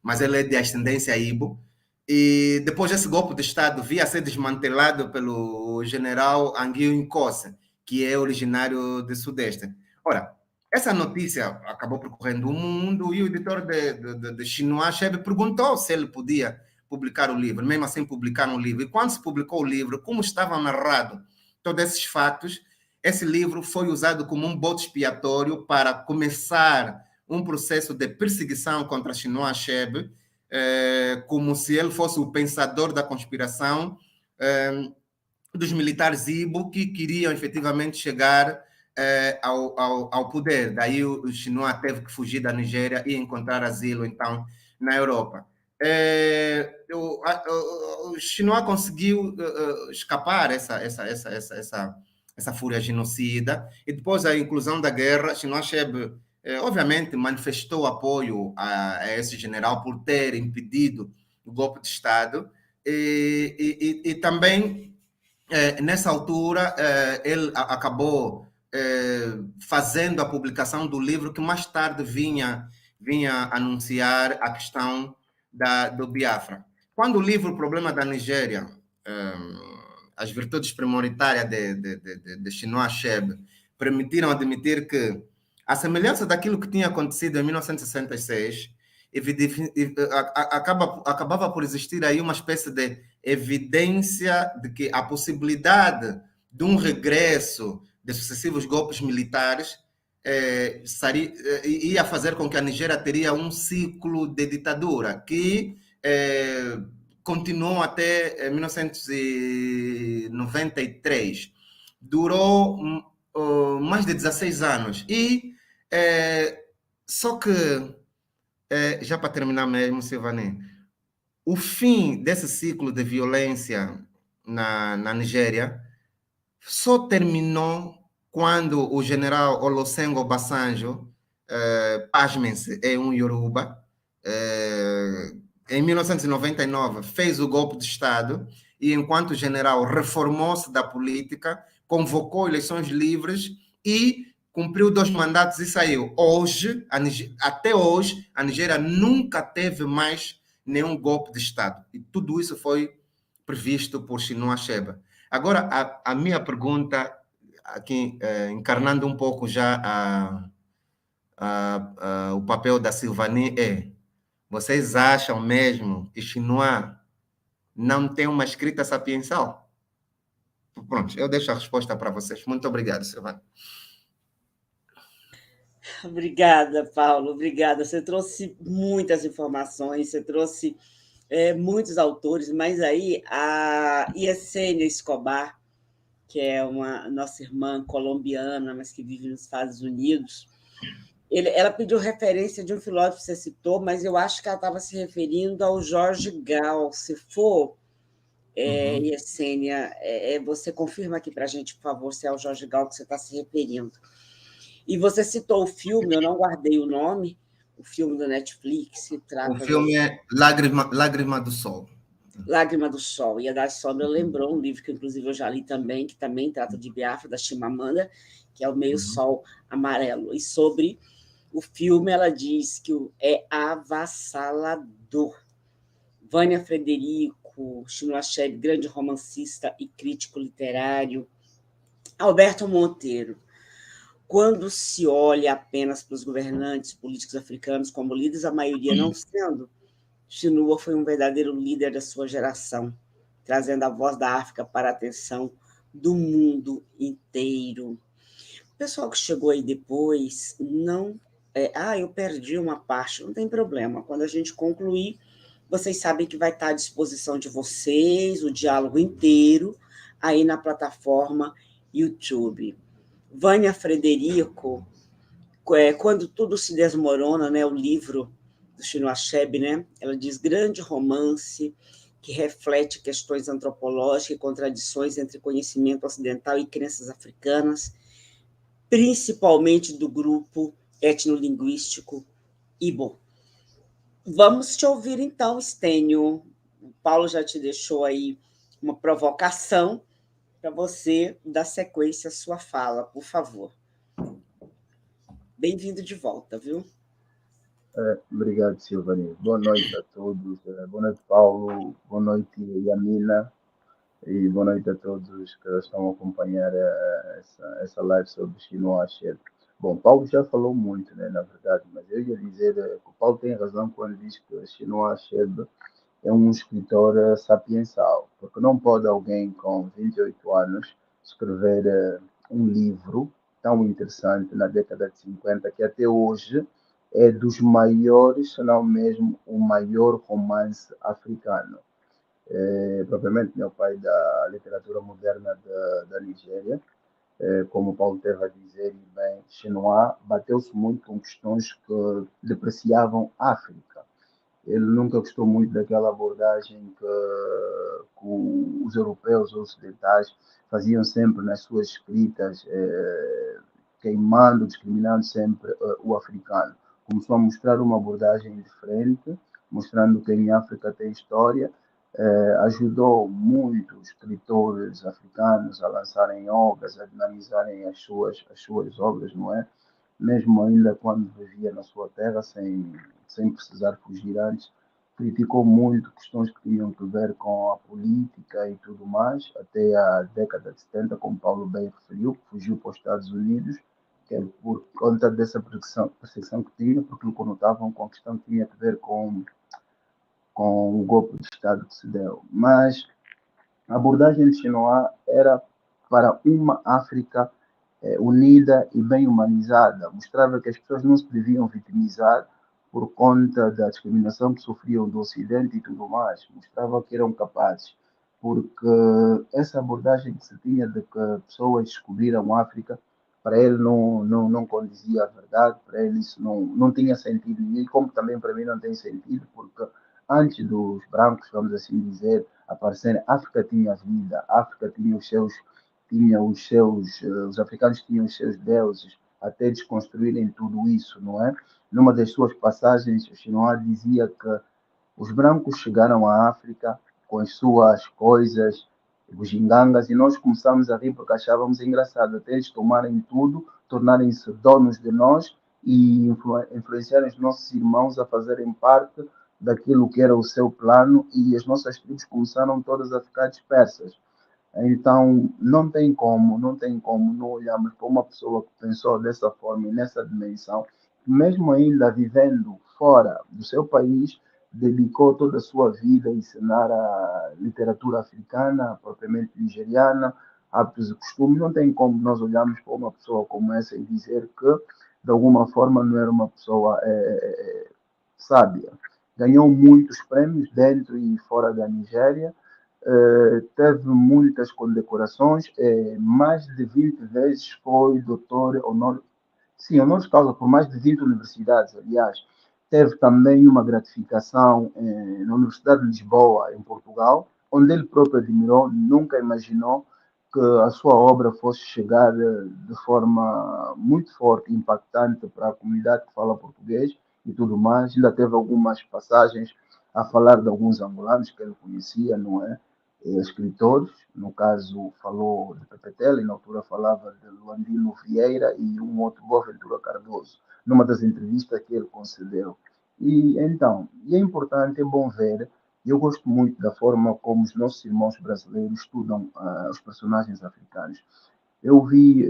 C: mas ele é de ascendência Igbo. E depois desse golpe de Estado via ser desmantelado pelo general Anguio Nkosi, que é originário do Sudeste. Ora, essa notícia acabou percorrendo o mundo e o editor de Chinua Achebe perguntou se ele podia publicar o livro. Mesmo assim, publicaram o livro. E quando se publicou o livro, como estava narrado todos esses fatos, esse livro foi usado como um bode expiatório para começar um processo de perseguição contra Chinua Achebe, como se ele fosse o pensador da conspiração dos militares Igbo que queriam efetivamente chegar ao poder. Daí o Chinua teve que fugir da Nigéria e encontrar asilo, então, na Europa. O Chinua conseguiu escapar essa fúria genocida, e depois da inclusão da guerra, Chinua Achebe obviamente manifestou apoio a esse general por ter impedido o golpe de Estado, e também nessa altura ele acabou fazendo a publicação do livro que mais tarde vinha anunciar a questão do Biafra. Quando o livro O Problema da Nigéria, as virtudes primoritárias de Chinua Achebe, permitiram admitir que, a semelhança daquilo que tinha acontecido em 1966, acabava por existir aí uma espécie de evidência de que a possibilidade de um regresso de sucessivos golpes militares ia fazer com que a Nigéria teria um ciclo de ditadura que continuou até 1993. Durou mais de 16 anos. E só que, já para terminar mesmo, Silvani, o fim desse ciclo de violência na Nigéria só terminou quando o general Olusegun Obasanjo, pasmem-se, é um Yoruba, em 1999 fez o golpe de Estado e, enquanto general, reformou-se da política, convocou eleições livres e cumpriu 2 mandatos e saiu. Até hoje, a Nigéria nunca teve mais nenhum golpe de Estado. E tudo isso foi previsto por Chinua Achebe. Agora, a minha pergunta, aqui, encarnando um pouco já o papel da Silvani, vocês acham mesmo que Chinua não tem uma escrita sapiensal? Pronto, eu deixo a resposta para vocês. Muito obrigado, Silvani.
A: Obrigada, Paulo, obrigada. Você trouxe muitas informações, você trouxe muitos autores, mas aí a Yesenia Escobar, que é uma nossa irmã colombiana, mas que vive nos Estados Unidos, ela pediu referência de um filósofo que você citou, mas eu acho que ela estava se referindo ao Jorge Gal. Se for, Yesenia, você confirma aqui para a gente, por favor, se é o Jorge Gal que você está se referindo. E você citou o filme, eu não guardei o nome, o filme do Netflix.
C: O filme é Lágrima do Sol.
A: Lágrima do Sol. E a Dar Sombra lembrou um livro que, inclusive, eu já li também, que também trata de Biafra, da Chimamanda, que é o Meio Sol Amarelo. E sobre o filme, ela diz que é avassalador. Vânia Frederico, Chinua Achebe, grande romancista e crítico literário. Alberto Monteiro. Quando se olha apenas para os governantes políticos africanos como líderes, a maioria não sendo, Chinua foi um verdadeiro líder da sua geração, trazendo a voz da África para a atenção do mundo inteiro. Pessoal que chegou aí depois, não... eu perdi uma parte, não tem problema. Quando a gente concluir, vocês sabem que vai estar à disposição de vocês, o diálogo inteiro, aí na plataforma YouTube. Vânia Frederico, Quando Tudo Se Desmorona, né, o livro do Chinua Achebe, né, ela diz: grande romance que reflete questões antropológicas e contradições entre conhecimento ocidental e crenças africanas, principalmente do grupo etnolinguístico Ibo. Vamos te ouvir então, Stênio. O Paulo já te deixou aí uma provocação para você dar sequência à sua fala, por favor. Bem-vindo de volta, viu?
D: Obrigado, Silvani. Boa noite a todos. Boa noite, Paulo. Boa noite, Yamina. E boa noite a todos que estão a acompanhar essa live sobre Chinua Achebe. Bom, Paulo já falou muito, né, na verdade, mas eu ia dizer que o Paulo tem razão quando diz que Chinua Achebe é um escritor sapiensal, porque não pode alguém com 28 anos escrever um livro tão interessante na década de 50 que até hoje é dos maiores, se não mesmo o maior romance africano. Propriamente meu pai da literatura moderna da Nigéria, como o Paulo teve a dizer, e bem, Chinua bateu-se muito com questões que depreciavam a África. Ele nunca gostou muito daquela abordagem que os europeus ocidentais faziam sempre nas suas escritas, queimando, discriminando sempre o africano. Começou a mostrar uma abordagem diferente, mostrando que em África tem história, ajudou muitos escritores africanos a lançarem obras, a dinamizarem as suas obras, não é? Mesmo ainda quando vivia na sua terra, sem precisar fugir antes, criticou muito questões que tinham a ver com a política e tudo mais, até a década de 70, como Paulo bem referiu, fugiu para os Estados Unidos, que é por conta dessa perseguição que tinha, porque lhe conotavam com a questão que tinha a ver com o golpe de Estado que se deu. Mas a abordagem de Chinoa era para uma África unida e bem humanizada. Mostrava que as pessoas não se deviam vitimizar por conta da discriminação que sofriam do Ocidente e tudo mais. Mostrava que eram capazes, porque essa abordagem que se tinha de que pessoas descobriram a África, para ele não condizia à verdade, para ele isso não tinha sentido, e como também para mim não tem sentido, porque antes dos brancos, vamos assim dizer, aparecerem, a África tinha vida, a África os africanos tinham os seus deuses, até desconstruírem tudo isso, não é? Numa das suas passagens, o Chinoa dizia que os brancos chegaram à África com as suas coisas, bugigangas, e nós começamos a rir porque achávamos engraçado, até eles tomarem tudo, tornarem-se donos de nós e influenciarem os nossos irmãos a fazerem parte daquilo que era o seu plano, e as nossas tribos começaram todas a ficar dispersas. Então, não tem como não olharmos para uma pessoa que pensou dessa forma e nessa dimensão, mesmo ainda vivendo fora do seu país, dedicou toda a sua vida a ensinar a literatura africana, propriamente nigeriana, hábitos e costumes. Não tem como nós olharmos para uma pessoa como essa e dizer que, de alguma forma, não era uma pessoa sábia. Ganhou muitos prêmios dentro e fora da Nigéria, teve muitas condecorações, mais de 20 vezes foi doutor honor, sim, honoris causa por mais de 20 universidades, aliás. Teve também uma gratificação na Universidade de Lisboa, em Portugal, onde ele próprio admirou, nunca imaginou que a sua obra fosse chegar de forma muito forte e impactante para a comunidade que fala português e tudo mais. Ainda teve algumas passagens a falar de alguns angolanos que ele conhecia, não é? Escritores, no caso falou de Pepe Tela, e na altura falava de Luandino Vieira e um outro, Boaventura Cardoso, numa das entrevistas que ele concedeu. E então, é importante, é bom ver, e eu gosto muito da forma como os nossos irmãos brasileiros estudam os personagens africanos. Eu vi,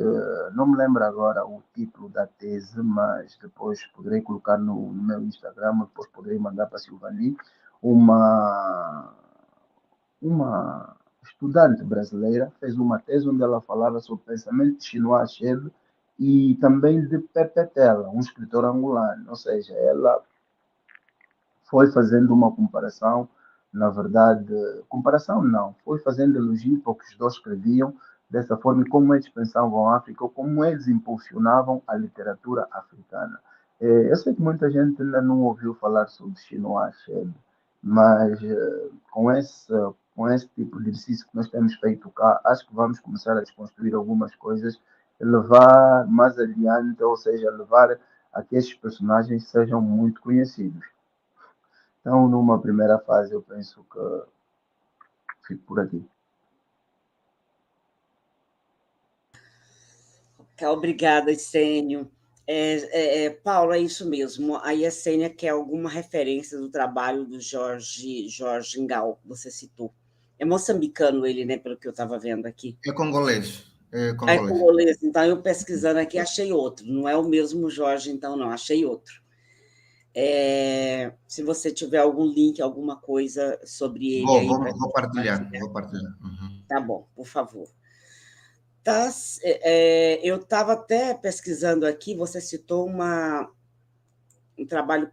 D: não me lembro agora o título da tese, mas depois poderei colocar no meu Instagram, depois poderei mandar para a Silvani, uma estudante brasileira fez uma tese onde ela falava sobre o pensamento de Chinua Achebe e também de Pepe Tela, um escritor angolano. Ou seja, ela foi fazendo uma comparação, na verdade, comparação não, foi fazendo elogio para o que os dois escreviam, dessa forma, e como eles pensavam a África, ou como eles impulsionavam a literatura africana. Eu sei que muita gente ainda não ouviu falar sobre Chinua Achebe, mas com esse tipo de exercício que nós temos feito cá, acho que vamos começar a desconstruir algumas coisas, levar mais adiante, ou seja, levar a que esses personagens sejam muito conhecidos. Então, numa primeira fase, eu penso que fico por aqui.
A: Obrigada, Essênio. Paulo, é isso mesmo. A Essênia quer alguma referência do trabalho do Jorge Ngao, você citou. É moçambicano ele, né, pelo que eu estava vendo aqui.
C: É congolês. É
A: É
C: congolês.
A: congolês. Então, eu pesquisando aqui, achei outro. Não é o mesmo Jorge, então, não. Achei outro. Se você tiver algum link, alguma coisa sobre ele aí para
C: Vou partilhar.
A: compartilhar.
C: Vou partilhar. Uhum.
A: Tá bom, por favor. Tá, eu estava até pesquisando aqui, você citou um trabalho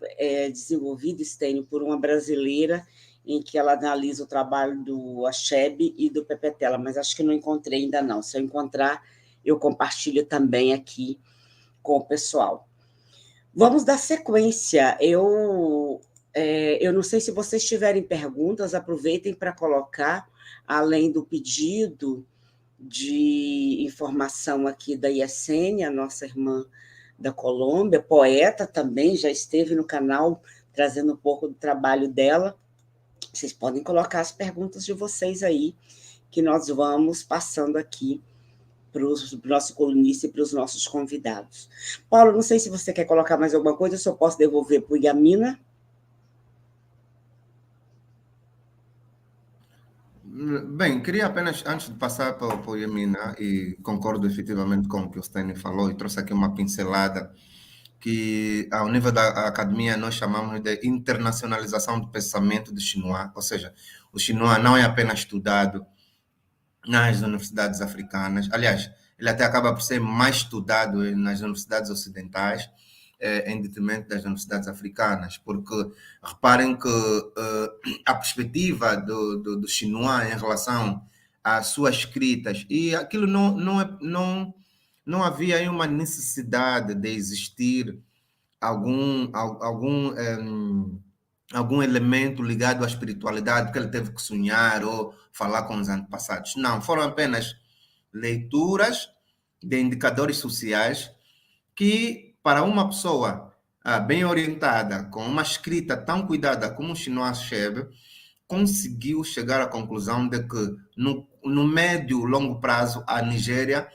A: desenvolvido, Stênio, por uma brasileira, em que ela analisa o trabalho do Achebe e do Pepe Tela, mas acho que não encontrei ainda não. Se eu encontrar, eu compartilho também aqui com o pessoal. Vamos dar sequência. Eu não sei se vocês tiverem perguntas, aproveitem para colocar, além do pedido de informação aqui da Yesenia, nossa irmã da Colômbia, poeta também, já esteve no canal trazendo um pouco do trabalho dela. Vocês podem colocar as perguntas de vocês aí, que nós vamos passando aqui para o nosso colunista e para os nossos convidados. Paulo, não sei se você quer colocar mais alguma coisa, eu só posso devolver para o Yamina.
C: Bem, queria apenas, antes de passar para o Yamina, e concordo efetivamente com o que o Stênio falou, e trouxe aqui uma pincelada, que ao nível da academia nós chamamos de internacionalização do pensamento de Chinua, ou seja, o Chinua não é apenas estudado nas universidades africanas, aliás, ele até acaba por ser mais estudado nas universidades ocidentais, em detrimento das universidades africanas, porque reparem que a perspectiva do Chinua em relação às suas escritas, e aquilo não havia aí uma necessidade de existir algum elemento ligado à espiritualidade que ele teve que sonhar ou falar com os antepassados. Não, foram apenas leituras de indicadores sociais que, para uma pessoa bem orientada, com uma escrita tão cuidada como o Chinua Achebe, conseguiu chegar à conclusão de que no médio e longo prazo a Nigéria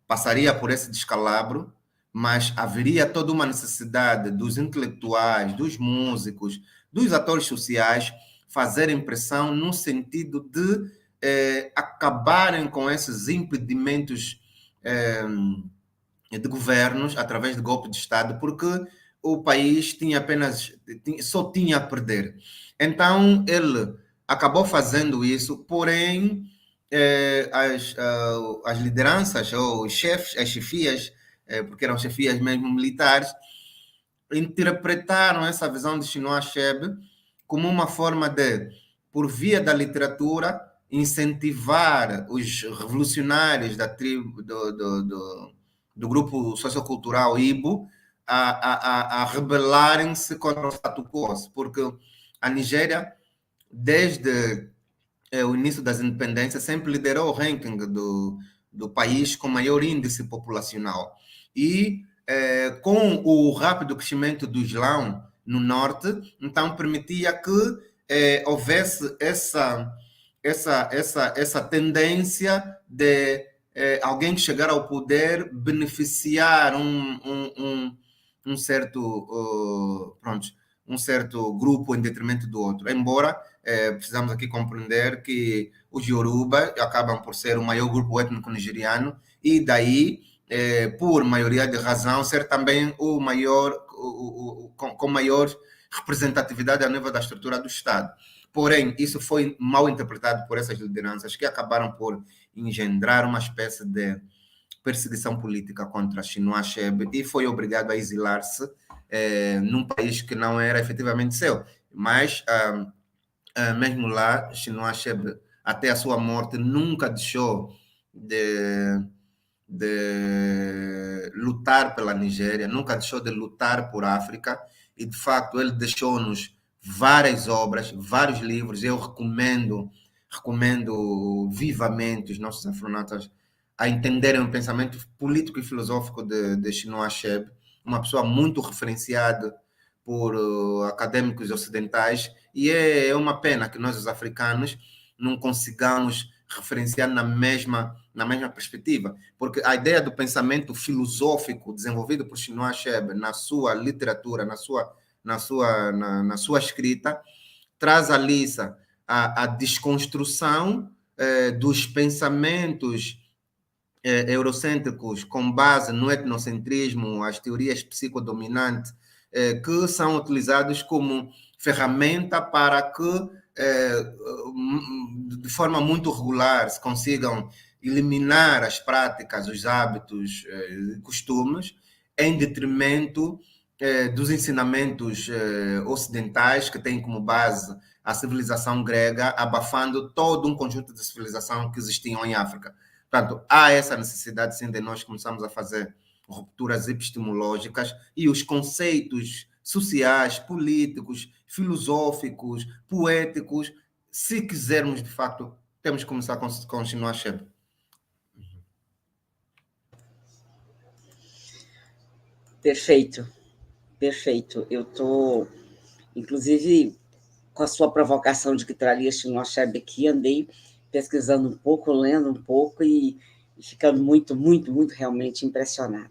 C: passaria por esse descalabro, mas haveria toda uma necessidade dos intelectuais, dos músicos, dos atores sociais fazerem pressão no sentido de acabarem com esses impedimentos de governos através de golpe de Estado, porque o país só tinha a perder. Então, ele acabou fazendo isso, porém, as lideranças, ou os chefes, as chefias, porque eram chefias mesmo militares, interpretaram essa visão de Chinua Achebe como uma forma de, por via da literatura, incentivar os revolucionários da tribo, do grupo sociocultural Ibo a rebelarem-se contra o status quo, porque a Nigéria, desde o início das independências, sempre liderou o ranking do país com maior índice populacional. E com o rápido crescimento do Islão no norte, então permitia que houvesse essa tendência de alguém que chegar ao poder beneficiar um certo grupo em detrimento do outro. Embora precisamos aqui compreender que os Yoruba acabam por ser o maior grupo étnico nigeriano e daí, por maioria de razão, ser também o maior, com maior representatividade a nível da estrutura do Estado. Porém, isso foi mal interpretado por essas lideranças que acabaram por engendrar uma espécie de perseguição política contra Chinua Achebe e foi obrigado a exilar-se num país que não era efetivamente seu. Mas, mesmo lá, Chinua Achebe, até a sua morte, nunca deixou de lutar pela Nigéria, nunca deixou de lutar por África, e de facto ele deixou-nos várias obras, vários livros. Eu recomendo vivamente os nossos afronautas a entenderem o pensamento político e filosófico de Chinua Achebe, uma pessoa muito referenciada por acadêmicos ocidentais, e é uma pena que nós, os africanos, não consigamos referenciar na mesma perspectiva, porque a ideia do pensamento filosófico desenvolvido por Chinua Achebe na sua literatura, na sua escrita, traz à liça a desconstrução dos pensamentos eurocêntricos com base no etnocentrismo, as teorias psicodominantes, que são utilizados como ferramenta para que de forma muito regular se consigam eliminar as práticas, os hábitos, costumes, em detrimento dos ensinamentos ocidentais que têm como base a civilização grega, abafando todo um conjunto de civilização que existiam em África. Portanto, há essa necessidade, sim, de nós começarmos a fazer rupturas epistemológicas e os conceitos sociais, políticos, filosóficos, poéticos, se quisermos, de facto, temos que começar com Chinua Achebe.
A: Perfeito, perfeito. Eu estou, inclusive, com a sua provocação de que traria Chinua Achebe aqui, andei pesquisando um pouco, lendo um pouco e ficando muito, muito, muito realmente impressionada.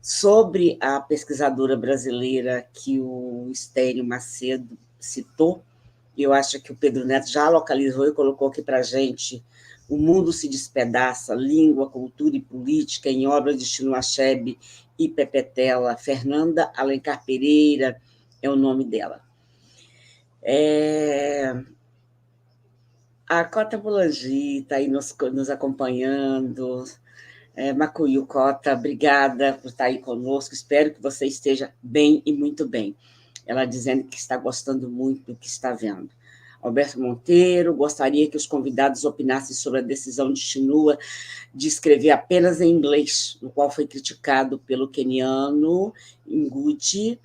A: Sobre a pesquisadora brasileira que o Estênio Macedo citou, eu acho que o Pedro Neto já localizou e colocou aqui para a gente: O Mundo se Despedaça, Língua, Cultura e Política, em obras de Chinua Achebe e Pepe Tela. Fernanda Alencar Pereira é o nome dela. A Cota Bolangi está aí nos acompanhando. Macuyu Cota, obrigada por estar aí conosco. Espero que você esteja bem e muito bem. Ela dizendo que está gostando muito do que está vendo. Alberto Monteiro, gostaria que os convidados opinassem sobre a decisão de Chinua de escrever apenas em inglês, no qual foi criticado pelo queniano Ngugi.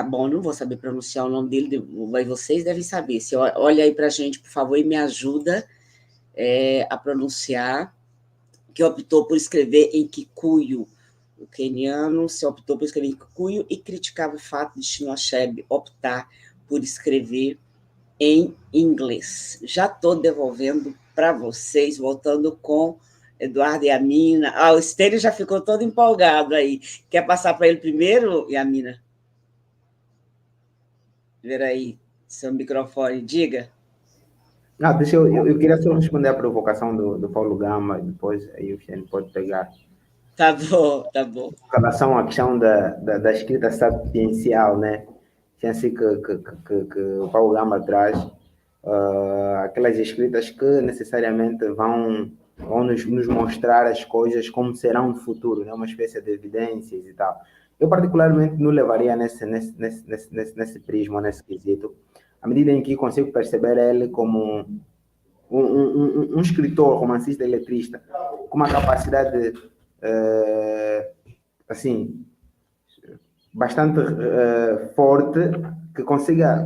A: Bom, não vou saber pronunciar o nome dele, mas vocês devem saber. Olha aí para a gente, por favor, e me ajuda a pronunciar, que optou por escrever em Kikuyu. O queniano se optou por escrever em Kikuyu e criticava o fato de Chinua Achebe optar por escrever em inglês. Já estou devolvendo para vocês, voltando com Eduardo e Yamina. O Estênio já ficou todo empolgado aí. Quer passar para ele primeiro, Yamina? Ver aí seu microfone, diga.
B: Deixa eu queria só responder à provocação do Paulo Gama, depois aí o Xene pode pegar.
A: Tá bom, tá bom.
B: Com relação à questão da escrita sapiencial, né? Assim que o Paulo Gama traz, aquelas escritas que necessariamente vão nos mostrar as coisas como serão no futuro, né? Uma espécie de evidências e tal. Eu particularmente não levaria nesse prisma, nesse quesito, à medida em que consigo perceber ele como um escritor, romancista e letrista, com uma capacidade assim, bastante forte, que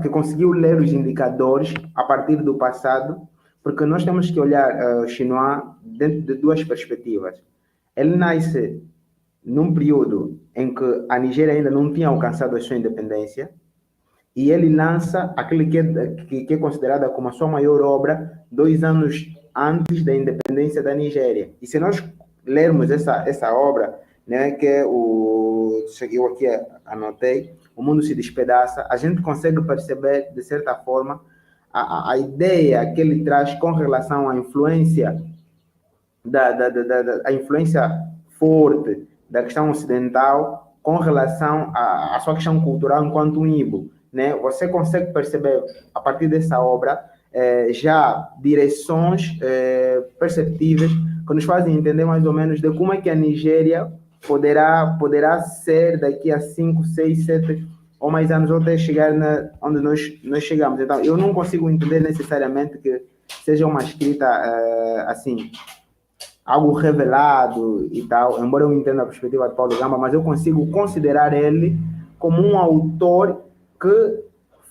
B: conseguiu ler os indicadores a partir do passado, porque nós temos que olhar Chinua dentro de duas perspectivas. Ele nasce num período em que a Nigéria ainda não tinha alcançado a sua independência, e ele lança aquele que é considerada como a sua maior obra 2 anos antes da independência da Nigéria. E se nós lermos essa obra, né, que eu aqui anotei, O Mundo se Despedaça, a gente consegue perceber, de certa forma, a ideia que ele traz com relação à influência a influência forte da questão ocidental com relação à sua questão cultural enquanto um Igbo, né? Você consegue perceber, a partir dessa obra, já direções perceptíveis que nos fazem entender mais ou menos de como é que a Nigéria poderá ser daqui a 5, 6, 7 ou mais anos, ou até chegar onde nós chegamos. Então, eu não consigo entender necessariamente que seja uma escrita assim, algo revelado e tal, embora eu entenda a perspectiva de Paulo Gamba, mas eu consigo considerar ele como um autor que,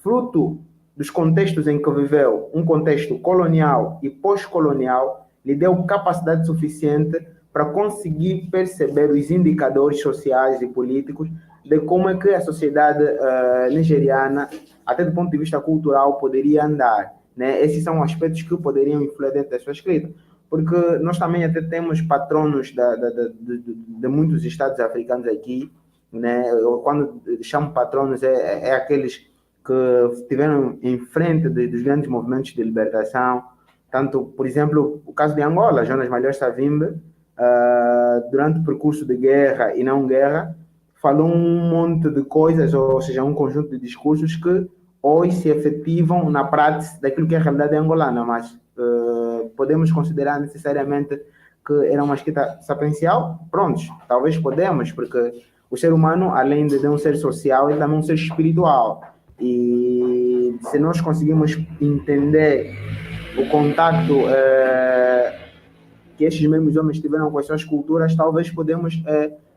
B: fruto dos contextos em que viveu, um contexto colonial e pós-colonial, lhe deu capacidade suficiente para conseguir perceber os indicadores sociais e políticos de como é que a sociedade nigeriana, até do ponto de vista cultural, poderia andar, né? Esses são aspectos que poderiam influir dentro da sua escrita, porque nós também até temos patronos de muitos estados africanos aqui, né? Eu, quando chamo patronos, é aqueles que estiveram em frente dos grandes movimentos de libertação, tanto, por exemplo, o caso de Angola, Jonas Malhoa Savimbi, durante o percurso de guerra e não guerra, falou um monte de coisas, ou seja, um conjunto de discursos que hoje se efetivam na prática daquilo que é a realidade angolana, mas podemos considerar necessariamente que era uma escrita sapiencial? Prontos, talvez podemos, porque o ser humano, além de um ser social, ele também é um ser espiritual. E se nós conseguimos entender o contato que estes mesmos homens tiveram com as suas culturas, talvez podemos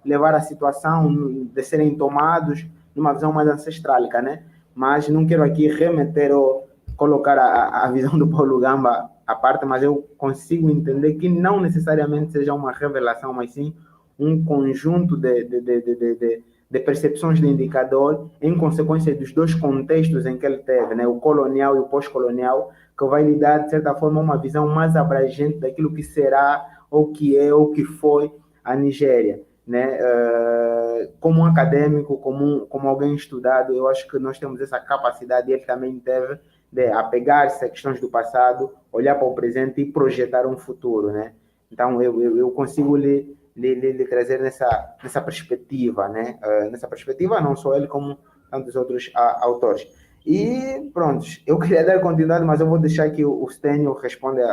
B: levar a situação de serem tomados numa visão mais ancestrálica, né? Mas não quero aqui remeter ou colocar a visão do Paulo Gamba à parte, mas eu consigo entender que não necessariamente seja uma revelação, mas sim um conjunto de percepções de indicador em consequência dos dois contextos em que ele teve, né? O colonial e o pós-colonial, que vai lhe dar, de certa forma, uma visão mais abrangente daquilo que será, ou que é, ou que foi a Nigéria, né? Como um acadêmico, como alguém estudado, eu acho que nós temos essa capacidade, e ele também teve, de apegar-se a questões do passado, olhar para o presente e projetar um futuro, né? Então, eu consigo lhe trazer nessa perspectiva, né? Nessa perspectiva, não só ele, como tantos outros autores. E pronto, eu queria dar continuidade, mas eu vou deixar que o Stênio responda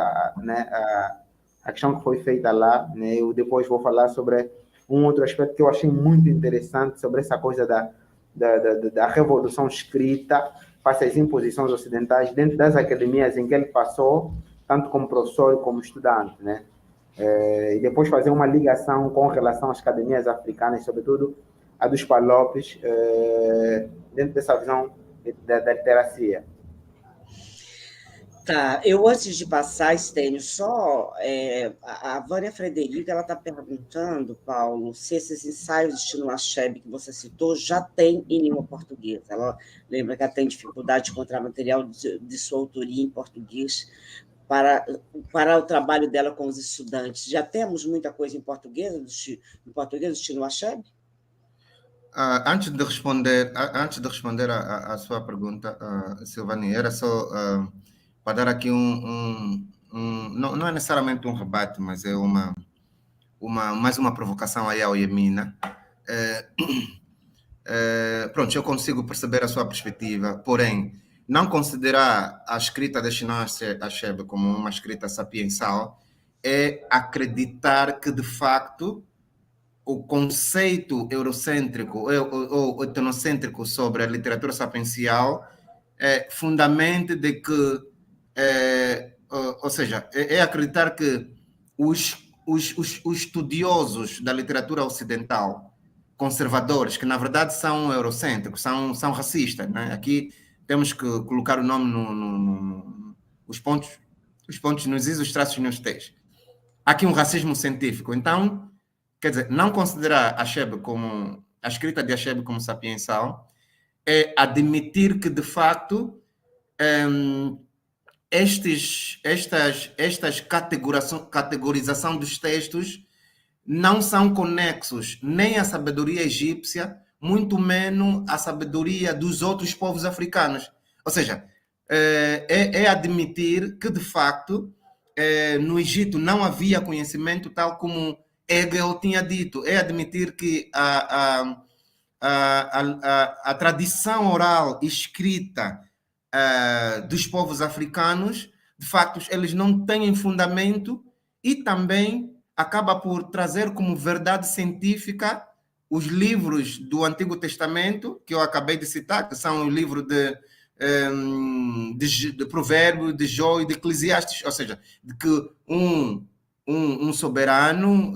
B: a questão que foi feita lá, né? Eu depois vou falar sobre um outro aspecto que eu achei muito interessante, sobre essa coisa da revolução escrita face às imposições ocidentais dentro das academias em que ele passou, tanto como professor como estudante, né? E depois fazer uma ligação com relação às academias africanas, sobretudo a dos Palopes, dentro dessa visão da literacia.
A: Tá, eu antes de passar, Stênio, só a Vânia Frederica, ela está perguntando, Paulo, se esses ensaios de Chinua Achebe que você citou já tem em língua portuguesa. Ela lembra que ela tem dificuldade de encontrar material de sua autoria em português para o trabalho dela com os estudantes. Já temos muita coisa em português do Chinua Achebe?
C: Antes de responder a sua pergunta, Silvani, era só para dar aqui não é necessariamente um rebate, mas é mais uma provocação aí ao Yemina. Pronto, eu consigo perceber a sua perspectiva, porém, não considerar a escrita de Chinua Achebe como uma escrita sapiensal é acreditar que, de facto, o conceito eurocêntrico ou etnocêntrico sobre a literatura sapiencial fundamenta de que, ou seja, é acreditar que os estudiosos da literatura ocidental, conservadores, que na verdade são eurocêntricos, são racistas, né? Aqui temos que colocar o nome os pontos nos is, os traços nos t's. Há aqui um racismo científico. Então, quer dizer, não considerar a escrita de Achebe como sapiensal é admitir que, de facto, estas categorização dos textos não são conexos nem à sabedoria egípcia, muito menos à sabedoria dos outros povos africanos. Ou seja, é admitir que, de facto, no Egito não havia conhecimento tal como Hegel tinha dito. É admitir que a tradição oral escrita dos povos africanos, de facto, eles não têm fundamento e também acaba por trazer como verdade científica os livros do Antigo Testamento, que eu acabei de citar, que são o livro de Provérbios, de Jó e de Eclesiastes, ou seja, de que um soberano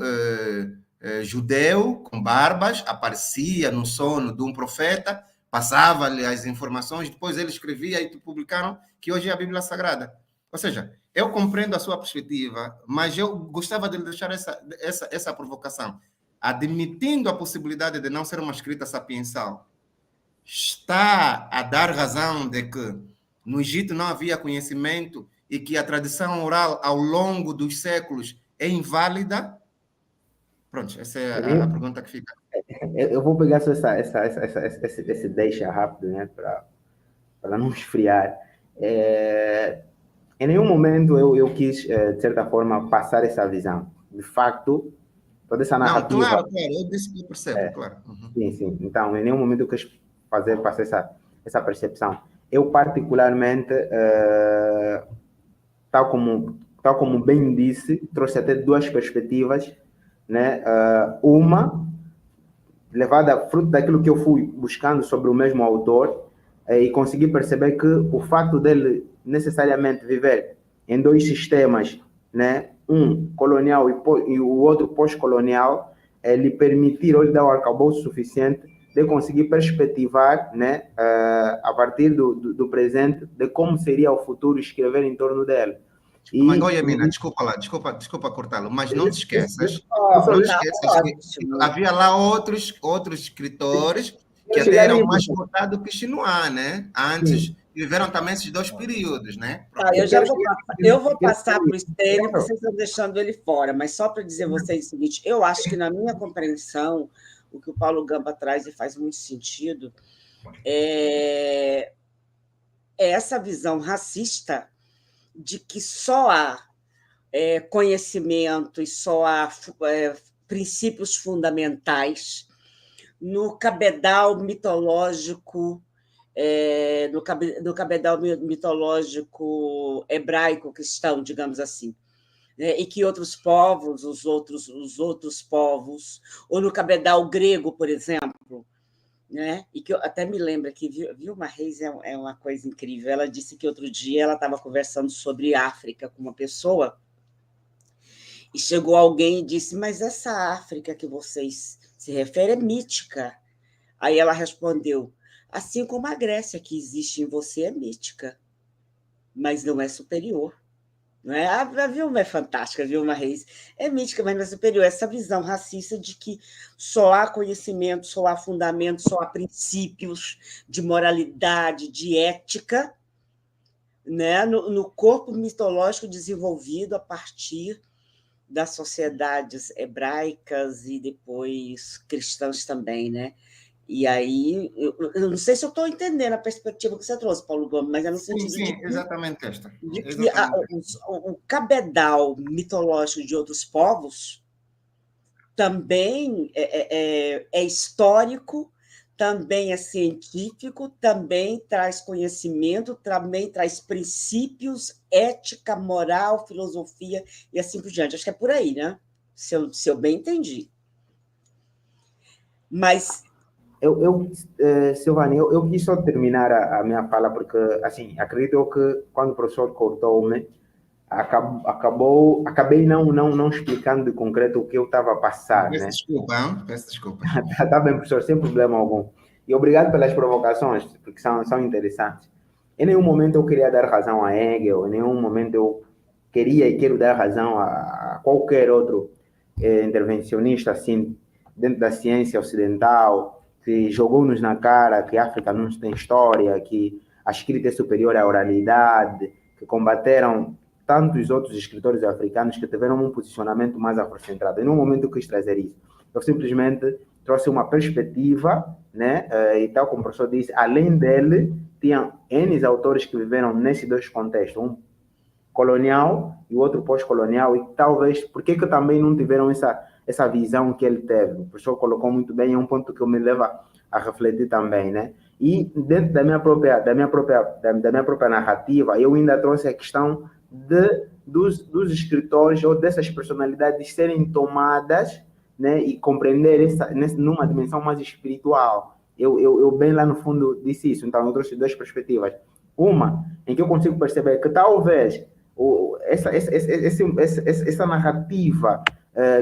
C: judeu com barbas aparecia no sono de um profeta, passava-lhe as informações, depois ele escrevia e publicaram, que hoje é a Bíblia Sagrada. Ou seja, eu compreendo a sua perspectiva, mas eu gostava de deixar essa provocação. Admitindo a possibilidade de não ser uma escrita sapiensal, está a dar razão de que no Egito não havia conhecimento e que a tradição oral ao longo dos séculos é inválida? Pronto, essa é a pergunta que fica.
B: Eu vou pegar só esse deixa rápido, né, para não esfriar. Em nenhum momento eu quis, de certa forma, passar essa visão. De facto, toda essa narrativa...
C: Não, claro, eu disse que eu percebo, claro.
B: Sim, sim. Então, em nenhum momento eu quis passar essa percepção. Eu, particularmente, tal como bem disse, trouxe até duas perspectivas, né? Uma, levada fruto daquilo que eu fui buscando sobre o mesmo autor, e consegui perceber que o fato dele necessariamente viver em dois sistemas, né? Um colonial e o outro pós-colonial, lhe permitir ou lhe dar o arcabouço suficiente de conseguir perspectivar, né, a partir do presente, de como seria o futuro, escrever em torno dele.
C: Mas, Mina, desculpa cortá-lo, mas não te esqueças, que havia lá outros escritores que até eram mais cotados que Chinois, né? Antes, viveram também esses dois períodos, né?
A: Eu vou passar para o Stênio, porque vocês estão deixando ele fora, mas só para dizer a vocês o seguinte, eu acho que na minha compreensão, o que o Paulo Gamba traz e faz muito sentido, é essa visão racista de que só há conhecimento e só há princípios fundamentais no cabedal mitológico, no cabedal mitológico hebraico-cristão, digamos assim, e que outros povos, os outros povos, ou no cabedal grego, por exemplo, né? E que eu até me lembro que Vilma Reis é uma coisa incrível. Ela disse que outro dia ela estava conversando sobre África com uma pessoa e chegou alguém e disse: mas essa África que vocês se referem é mítica. Aí ela respondeu: assim como a Grécia que existe em você é mítica, mas não é superior. Não é? A Vilma é fantástica, a Vilma Reis é mítica, mas não é superior. Essa visão racista de que só há conhecimento, só há fundamento, só há princípios de moralidade, de ética, né? no corpo mitológico desenvolvido a partir das sociedades hebraicas e depois cristãs também, né? E aí, eu não sei se eu estou entendendo a perspectiva que você trouxe, Paulo Gomes, mas é no sentido
C: de que, exatamente esta.
A: De que o cabedal mitológico de outros povos também é histórico, também é científico, também traz conhecimento, também traz princípios, ética, moral, filosofia e assim por diante. Acho que é por aí, né? Se eu bem entendi. Mas...
B: Silvana, eu quis só terminar a minha fala, porque, assim, acredito que quando o professor cortou-me, acabei não explicando de concreto o que eu estava a passar,
C: peço
B: né?
C: Peço desculpa.
B: Tá bem, professor, sem problema algum. E obrigado pelas provocações, porque são interessantes. Em nenhum momento eu queria dar razão a Hegel, em nenhum momento eu queria e quero dar razão a qualquer outro intervencionista, assim, dentro da ciência ocidental, que jogou-nos na cara que a África não tem história, que a escrita é superior à oralidade, que combateram tantos outros escritores africanos que tiveram um posicionamento mais afrocentrado. Em nenhum momento eu quis trazer isso. Eu simplesmente trouxe uma perspectiva, né? E tal como o professor disse, além dele, tinha N autores que viveram nesses dois contextos, um colonial e o outro pós-colonial, e talvez, por que também não tiveram essa visão que ele teve? O professor colocou muito bem, é um ponto que me leva a refletir também, né? E dentro da minha própria narrativa, eu ainda trouxe a questão dos escritores ou dessas personalidades serem tomadas, né, e compreender numa dimensão mais espiritual. Eu bem lá no fundo disse isso, então eu trouxe duas perspectivas. Uma, em que eu consigo perceber que talvez essa narrativa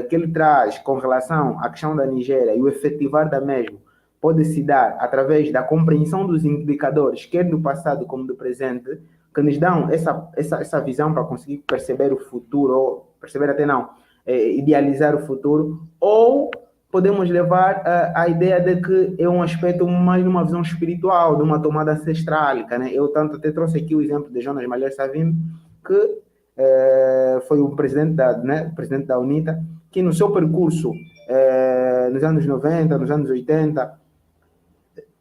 B: que ele traz com relação à questão da Nigéria e o efetivar da mesma pode se dar através da compreensão dos indicadores, quer do passado como do presente, que nos dão essa visão para conseguir perceber o futuro, ou perceber até não, idealizar o futuro, ou podemos levar a ideia de que é um aspecto mais de uma visão espiritual, de uma tomada ancestral, né? Eu tanto até trouxe aqui o exemplo de Jonas Malher Savimbi, que foi o presidente presidente da UNITA, que no seu percurso nos anos 90, nos anos 80,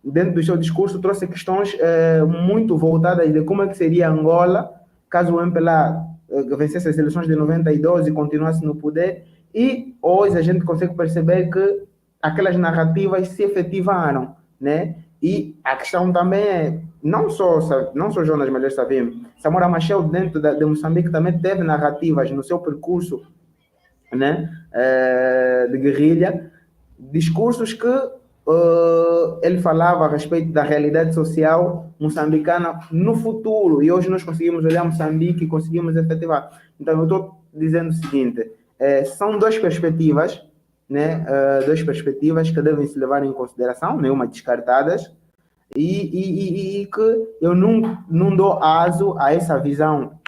B: dentro do seu discurso trouxe questões muito voltadas de como é que seria Angola caso o MPLA vencesse as eleições de 92 e continuasse no poder, e hoje a gente consegue perceber que aquelas narrativas se efetivaram, né? E a questão também é, não só Jonas Malher Savimbi, Samora Machel dentro de Moçambique também teve narrativas no seu percurso, né, de guerrilha, discursos que ele falava a respeito da realidade social moçambicana no futuro, e hoje nós conseguimos olhar Moçambique e conseguimos efetivar. Então eu estou dizendo o seguinte, são duas perspectivas, né, duas perspectivas que devem se levar em consideração, nenhuma descartadas, e que eu não dou aso a essa visão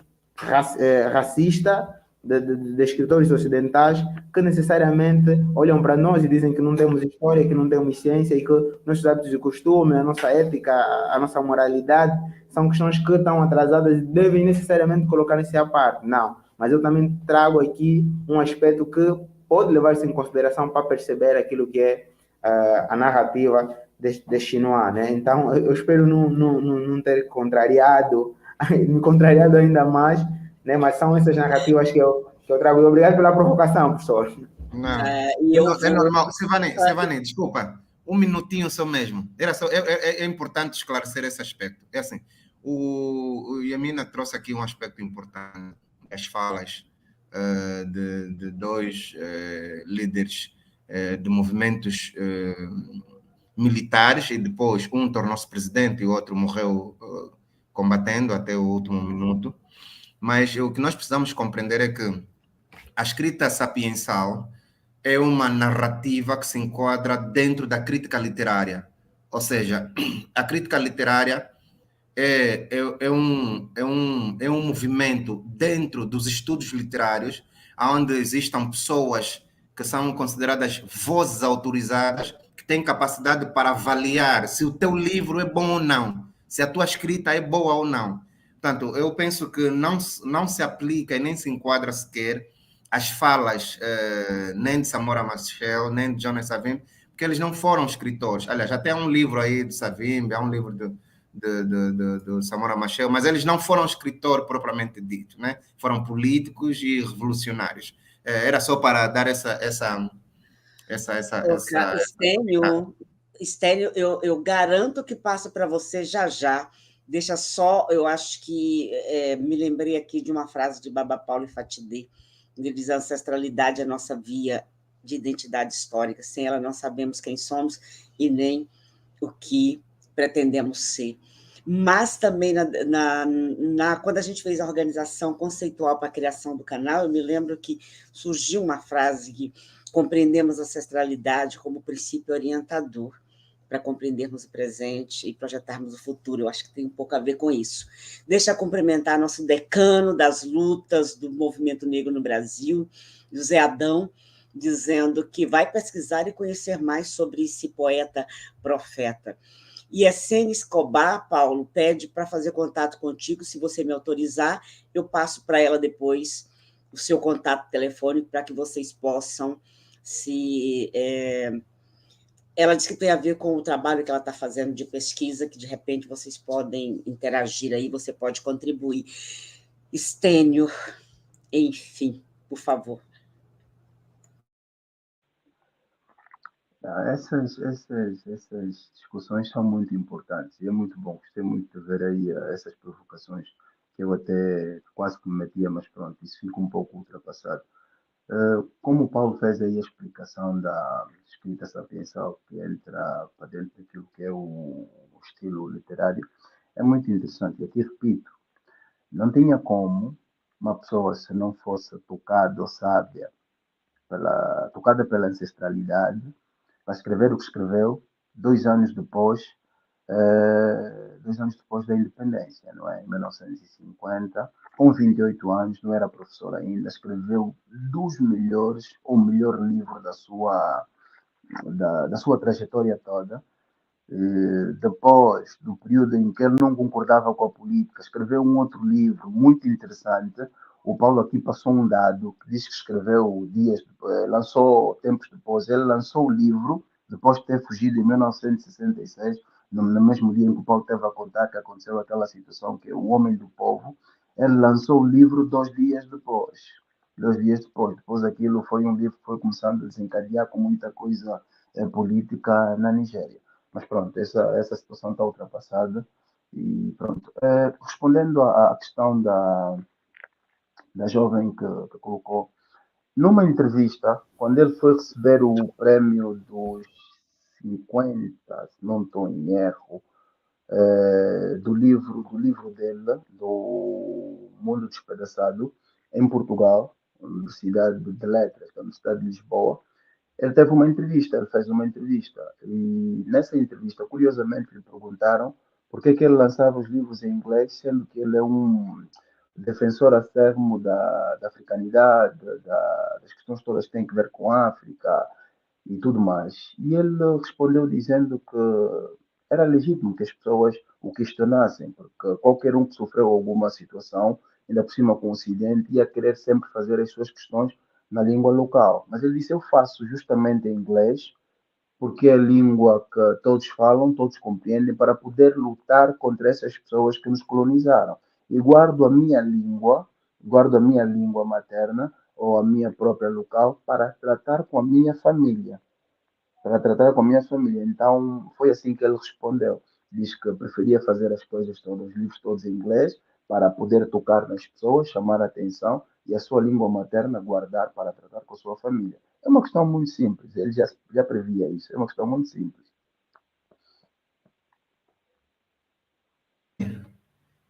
B: racista de escritores ocidentais que necessariamente olham para nós e dizem que não temos história, que não temos ciência e que nossos hábitos e costumes, a nossa ética, a nossa moralidade são questões que estão atrasadas e devem necessariamente colocar-se à parte. Não, mas eu também trago aqui um aspecto que pode levar-se em consideração para perceber aquilo que é a narrativa de Chinois, né? Então, eu espero não ter me contrariado ainda mais, né? Mas são essas narrativas que eu trago. E obrigado pela provocação, professor.
C: Não,
A: E
C: é normal. Silvane, desculpa, um minutinho só mesmo. É importante esclarecer esse aspecto. É assim, o Yamina trouxe aqui um aspecto importante, as falas de dois líderes de movimentos militares, e depois um tornou-se presidente e o outro morreu combatendo até o último minuto. Mas o que nós precisamos compreender é que a escrita sapiensal é uma narrativa que se enquadra dentro da crítica literária. Ou seja, a crítica literária é um movimento dentro dos estudos literários, onde existam pessoas que são consideradas vozes autorizadas, que têm capacidade para avaliar se o teu livro é bom ou não, se a tua escrita é boa ou não. Portanto, eu penso que não se aplica e nem se enquadra sequer as falas nem de Samora Machel, nem de Jonas Savimbi, porque eles não foram escritores. Aliás, já tem um livro aí de Savimbi, há um livro de Samora Machel, mas eles não foram escritores propriamente dito, né? Foram políticos e revolucionários. Era só para dar essa
A: Estênio, eu garanto que passo para você já já. Deixa só, eu acho que me lembrei aqui de uma frase de Baba Paulo e Fatidê, ele diz: a ancestralidade é a nossa via de identidade histórica, sem ela não sabemos quem somos e nem o que pretendemos ser. Mas também, quando a gente fez a organização conceitual para a criação do canal, eu me lembro que surgiu uma frase que compreendemos a ancestralidade como princípio orientador para compreendermos o presente e projetarmos o futuro. Eu acho que tem um pouco a ver com isso. Deixa eu cumprimentar nosso decano das lutas do movimento negro no Brasil, José Adão, dizendo que vai pesquisar e conhecer mais sobre esse poeta profeta. E Essene Escobar, Paulo, pede para fazer contato contigo, se você me autorizar, eu passo para ela depois o seu contato telefônico para que vocês possam se... Ela diz que tem a ver com o trabalho que ela está fazendo de pesquisa, que de repente vocês podem interagir aí, você pode contribuir. Estênio, enfim, por favor.
D: Essas discussões são muito importantes e é muito bom. Gostei muito de ver aí essas provocações que eu até quase que me metia, mas pronto, isso fica um pouco ultrapassado. Como o Paulo fez aí a explicação da escrita sapiencial, que entra para dentro daquilo que é o estilo literário, é muito interessante. E aqui repito, não tinha como uma pessoa, se não fosse tocada ou sábia, tocada pela ancestralidade, para escrever o que escreveu 2 anos depois, 2 anos depois da independência, não é? Em 1950, com 28 anos, não era professor ainda, escreveu dos melhores, ou melhor livro da sua trajetória toda. Depois do período em que ele não concordava com a política, escreveu um outro livro muito interessante. O Paulo aqui passou um dado que diz que escreveu lançou tempos depois. Ele lançou o livro depois de ter fugido em 1966, no mesmo dia em que o Paulo teve a contar que aconteceu aquela situação, que é o Homem do Povo. Ele lançou o livro 2 dias depois. 2 dias depois. Depois aquilo foi um livro que foi começando a desencadear com muita coisa política na Nigéria. Mas pronto, essa situação está ultrapassada. E pronto. Respondendo à questão da jovem que colocou, numa entrevista, quando ele foi receber o prémio dos 50, se não estou em erro, do livro dele, do Mundo Despedaçado, em Portugal, Universidade de Letras, da Universidade de Lisboa, ele fez uma entrevista, e nessa entrevista, curiosamente, lhe perguntaram por que que ele lançava os livros em inglês, sendo que ele é um defensor acérrimo da africanidade, das questões todas que têm a ver com a África e tudo mais. E ele respondeu dizendo que era legítimo que as pessoas o questionassem, porque qualquer um que sofreu alguma situação, ainda por cima com o Ocidente, ia querer sempre fazer as suas questões na língua local. Mas ele disse: eu faço justamente em inglês, porque é a língua que todos falam, todos compreendem, para poder lutar contra essas pessoas que nos colonizaram. E guardo a minha língua materna, ou a minha própria local, para tratar com a minha família. Então, foi assim que ele respondeu. Diz que preferia fazer as coisas todas, os livros todos em inglês, para poder tocar nas pessoas, chamar a atenção, e a sua língua materna guardar para tratar com a sua família. É uma questão muito simples, ele já previa isso, é uma questão muito simples.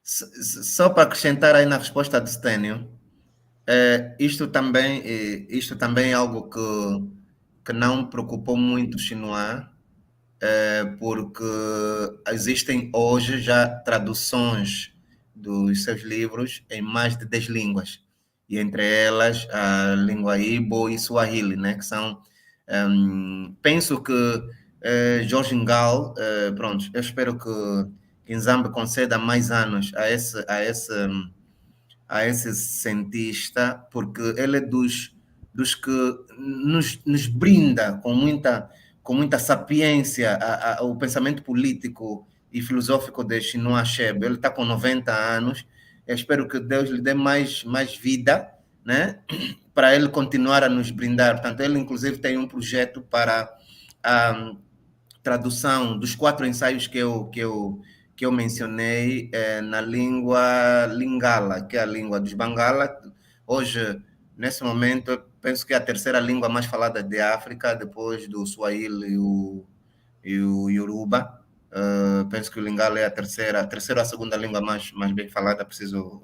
C: Só para acrescentar aí na resposta do Stênio, isto também é algo que não preocupou muito o Chinois, porque existem hoje já traduções dos seus livros em mais de 10 línguas, e entre elas a língua Igbo e Swahili, né, que são, penso que Jorge Ngao, pronto, eu espero que Nzambe conceda mais anos a esse cientista, porque ele é dos que nos brinda com muita sapiência o pensamento político e filosófico de Chinua Achebe. Ele está com 90 anos. Eu espero que Deus lhe dê mais vida, né? Para ele continuar a nos brindar. Portanto, ele, inclusive, tem um projeto para a tradução dos 4 ensaios que eu mencionei na língua Lingala, que é a língua dos Bangala. Hoje, nesse momento, eu penso que é a terceira língua mais falada de África, depois do Swahili e o Yoruba. Penso que o Lingala é a terceira ou a segunda língua mais bem falada, preciso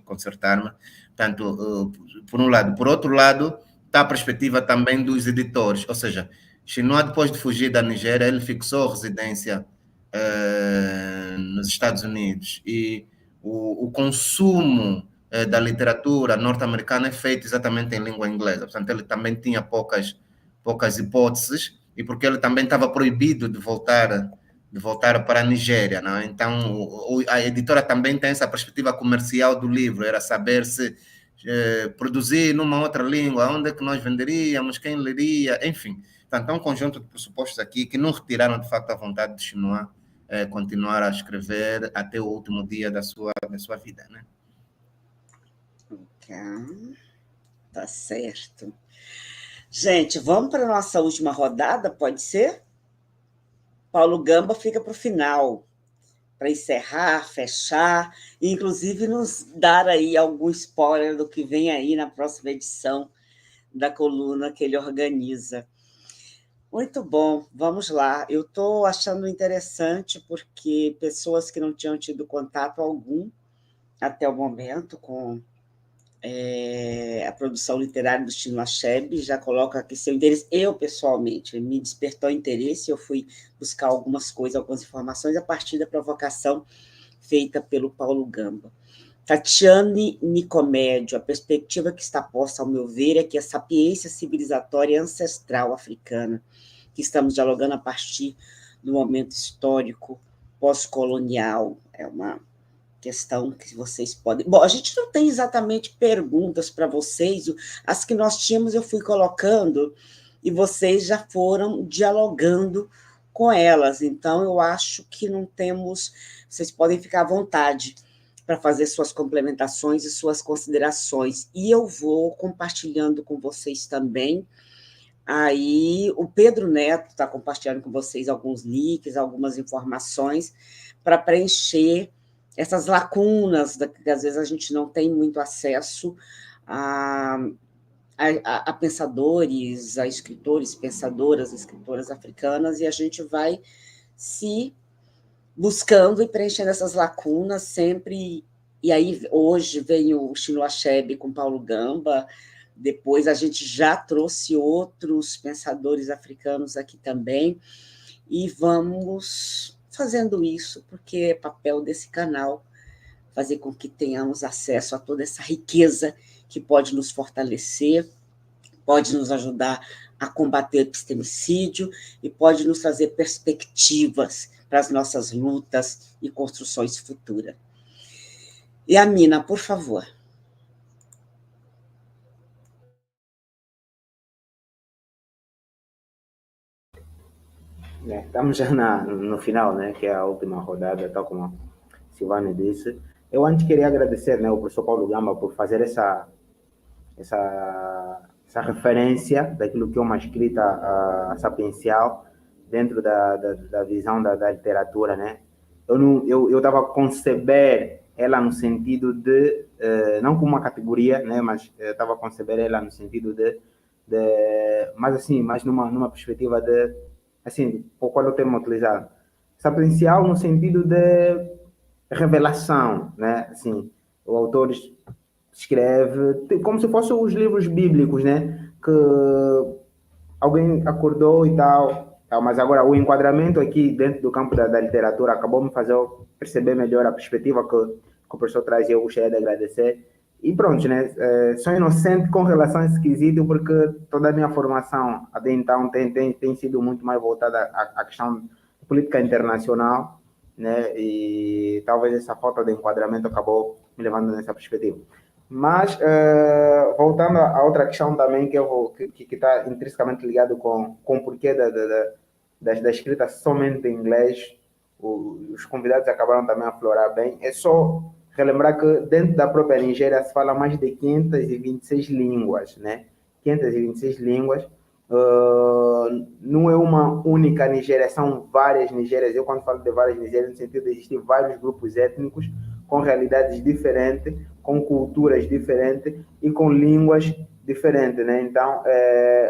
C: consertar-me. Portanto, por um lado. Por outro lado, está a perspectiva também dos editores, ou seja, Chinua, depois de fugir da Nigéria, ele fixou residência nos Estados Unidos, e o consumo da literatura norte-americana é feito exatamente em língua inglesa. Portanto, ele também tinha poucas hipóteses, e porque ele também estava proibido de voltar para a Nigéria, não é? Então, a editora também tem essa perspectiva comercial do livro, era saber se produzir numa outra língua, onde é que nós venderíamos, quem leria, enfim. Portanto, há um conjunto de pressupostos aqui que não retiraram, de facto, a vontade de Chinua continuar a escrever até o último dia da sua vida, né?
A: Tá certo. Gente, vamos para a nossa última rodada, pode ser? Paulo Gamba fica para o final, para encerrar, fechar, e inclusive nos dar aí algum spoiler do que vem aí na próxima edição da coluna que ele organiza. Muito bom, vamos lá. Eu estou achando interessante porque pessoas que não tinham tido contato algum até o momento com a produção literária do Chinua Achebe já coloca aqui seu interesse. Eu, pessoalmente, me despertou interesse, eu fui buscar algumas coisas, algumas informações a partir da provocação feita pelo Paulo Gamba. Tatiane Nicomédio, a perspectiva que está posta, ao meu ver, é que a sapiência civilizatória ancestral africana, que estamos dialogando a partir do momento histórico pós-colonial, é uma questão que vocês podem... Bom, a gente não tem exatamente perguntas para vocês, as que nós tínhamos eu fui colocando e vocês já foram dialogando com elas, então eu acho que não temos... Vocês podem ficar à vontade para fazer suas complementações e suas considerações, e eu vou compartilhando com vocês também. Aí o Pedro Neto está compartilhando com vocês alguns links, algumas informações para preencher essas lacunas, que às vezes a gente não tem muito acesso a pensadores, a escritores, pensadoras, escritoras africanas, e a gente vai se buscando e preenchendo essas lacunas sempre. E aí hoje vem o Chinua Achebe com Paulo Gamba, depois a gente já trouxe outros pensadores africanos aqui também, e vamos fazendo isso, porque é papel desse canal fazer com que tenhamos acesso a toda essa riqueza que pode nos fortalecer, pode nos ajudar a combater o epistemicídio e pode nos trazer perspectivas para as nossas lutas e construções futuras. E a Mina, por favor.
B: Estamos já no final, né, que é a última rodada, tal como a Silvana disse. Eu antes queria agradecer, né, o professor Paulo Gamba por fazer essa referência daquilo que é uma escrita sapiencial dentro da visão da literatura, né? Eu estava a conceber ela no sentido de, não como uma categoria, né, mas eu estava a conceber ela no sentido mas assim, mais numa perspectiva de, assim, por qual é o termo utilizado? Sapiencial no sentido de revelação, né? Assim, o autor escreve como se fossem os livros bíblicos, né? Que alguém acordou e tal, mas agora o enquadramento aqui dentro do campo da literatura acabou me fazer perceber melhor a perspectiva que o professor traz, e eu gostaria de agradecer. E pronto, né? Sou inocente com relação a esse quesito, porque toda a minha formação até então tem sido muito mais voltada à questão de política internacional, né? E talvez essa falta de enquadramento acabou me levando nessa perspectiva. Mas, voltando a outra questão também, que está intrinsecamente ligado com o porquê da escrita somente em inglês, os convidados acabaram também a aflorar bem, é só relembrar que dentro da própria Nigéria se fala mais de 526 línguas, né? 526 línguas. Não é uma única Nigéria, são várias Nigérias. Eu, quando falo de várias Nigérias, no sentido de existir vários grupos étnicos com realidades diferentes, com culturas diferentes e com línguas diferentes, né? Então,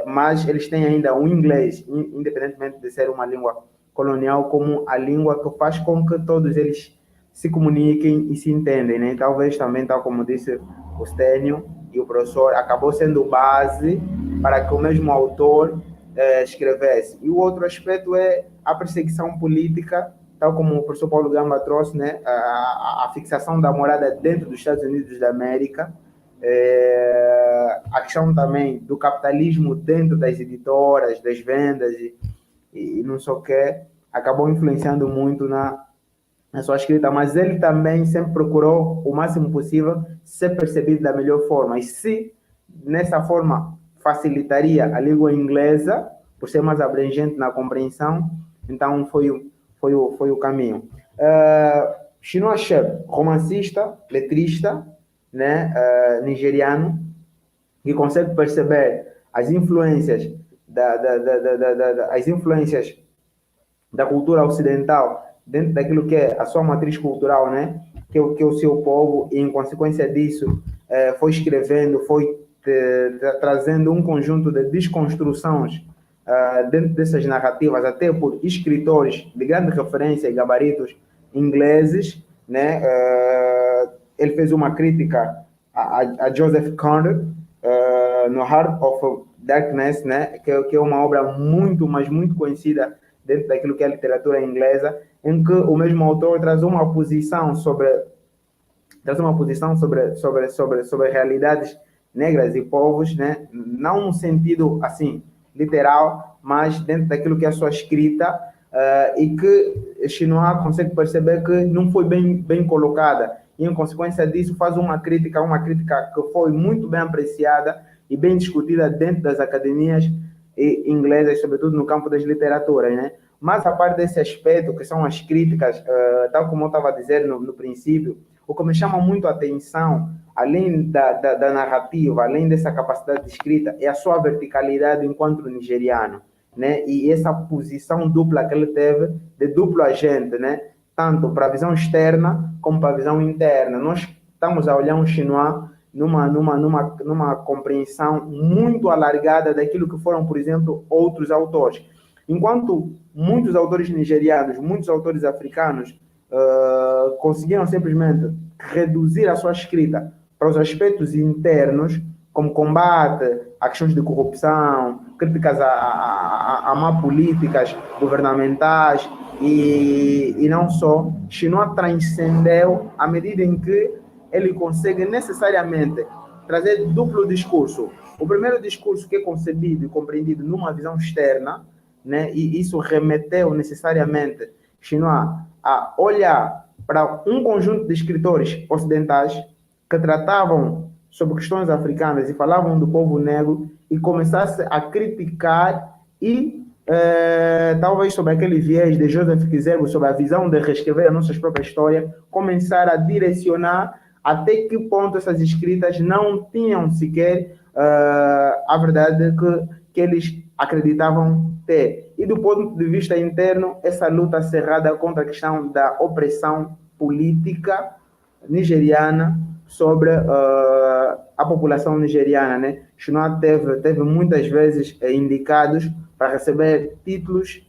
B: mas eles têm ainda o inglês, independentemente de ser uma língua colonial, como a língua que faz com que todos eles se comuniquem e se entendem, né? Talvez também, tal como disse o Stênio e o professor, acabou sendo base para que o mesmo autor escrevesse. E o outro aspecto é a perseguição política, tal como o professor Paulo Gamba trouxe, né? A fixação da morada dentro dos Estados Unidos da América, a questão também do capitalismo dentro das editoras, das vendas e não sei o que, acabou influenciando muito na sua escrita, mas ele também sempre procurou o máximo possível ser percebido da melhor forma. E se nessa forma facilitaria a língua inglesa, por ser mais abrangente na compreensão, então foi o caminho. Chinua Achebe, romancista, letrista, né, nigeriano, que consegue perceber as influências as influências da cultura ocidental dentro daquilo que é a sua matriz cultural, né? Que é o seu povo, e em consequência disso foi escrevendo, foi trazendo um conjunto de desconstruções dentro dessas narrativas, até por escritores de grande referência e gabaritos ingleses, né? Ele fez uma crítica a Joseph Conrad no Heart of Darkness, né? Que é uma obra muito, mas muito conhecida dentro daquilo que é a literatura inglesa, em que o mesmo autor traz uma posição sobre realidades negras e povos, né? Não no sentido assim literal, mas dentro daquilo que é a sua escrita, e que Chinois consegue perceber que não foi bem colocada, e em consequência disso faz uma crítica que foi muito bem apreciada e bem discutida dentro das academias inglesas, sobretudo no campo das literaturas, né? Mas a parte desse aspecto, que são as críticas, tal como eu estava a dizer no princípio, o que me chama muito a atenção, além da narrativa, além dessa capacidade de escrita, é a sua verticalidade enquanto nigeriano, né? E essa posição dupla que ele teve, de duplo agente, né? Tanto para a visão externa como para a visão interna. Nós estamos a olhar um Chinois numa compreensão muito alargada daquilo que foram, por exemplo, outros autores. Enquanto muitos autores nigerianos, muitos autores africanos conseguiram simplesmente reduzir a sua escrita para os aspectos internos, como combate a questões de corrupção, críticas a má políticas governamentais e não só, Chinois transcendeu à medida em que ele consegue necessariamente trazer duplo discurso. O primeiro discurso que é concebido e compreendido numa visão externa, né, e isso remeteu necessariamente Chinois a olhar para um conjunto de escritores ocidentais que tratavam sobre questões africanas e falavam do povo negro, e começasse a criticar e talvez sobre aquele viés de Joseph Kizerbo, sobre a visão de reescrever a nossa própria história, começar a direcionar até que ponto essas escritas não tinham sequer a verdade que eles acreditavam ter. E do ponto de vista interno, essa luta cerrada contra a questão da opressão política nigeriana sobre a população nigeriana, né? Chinois teve muitas vezes indicados para receber títulos,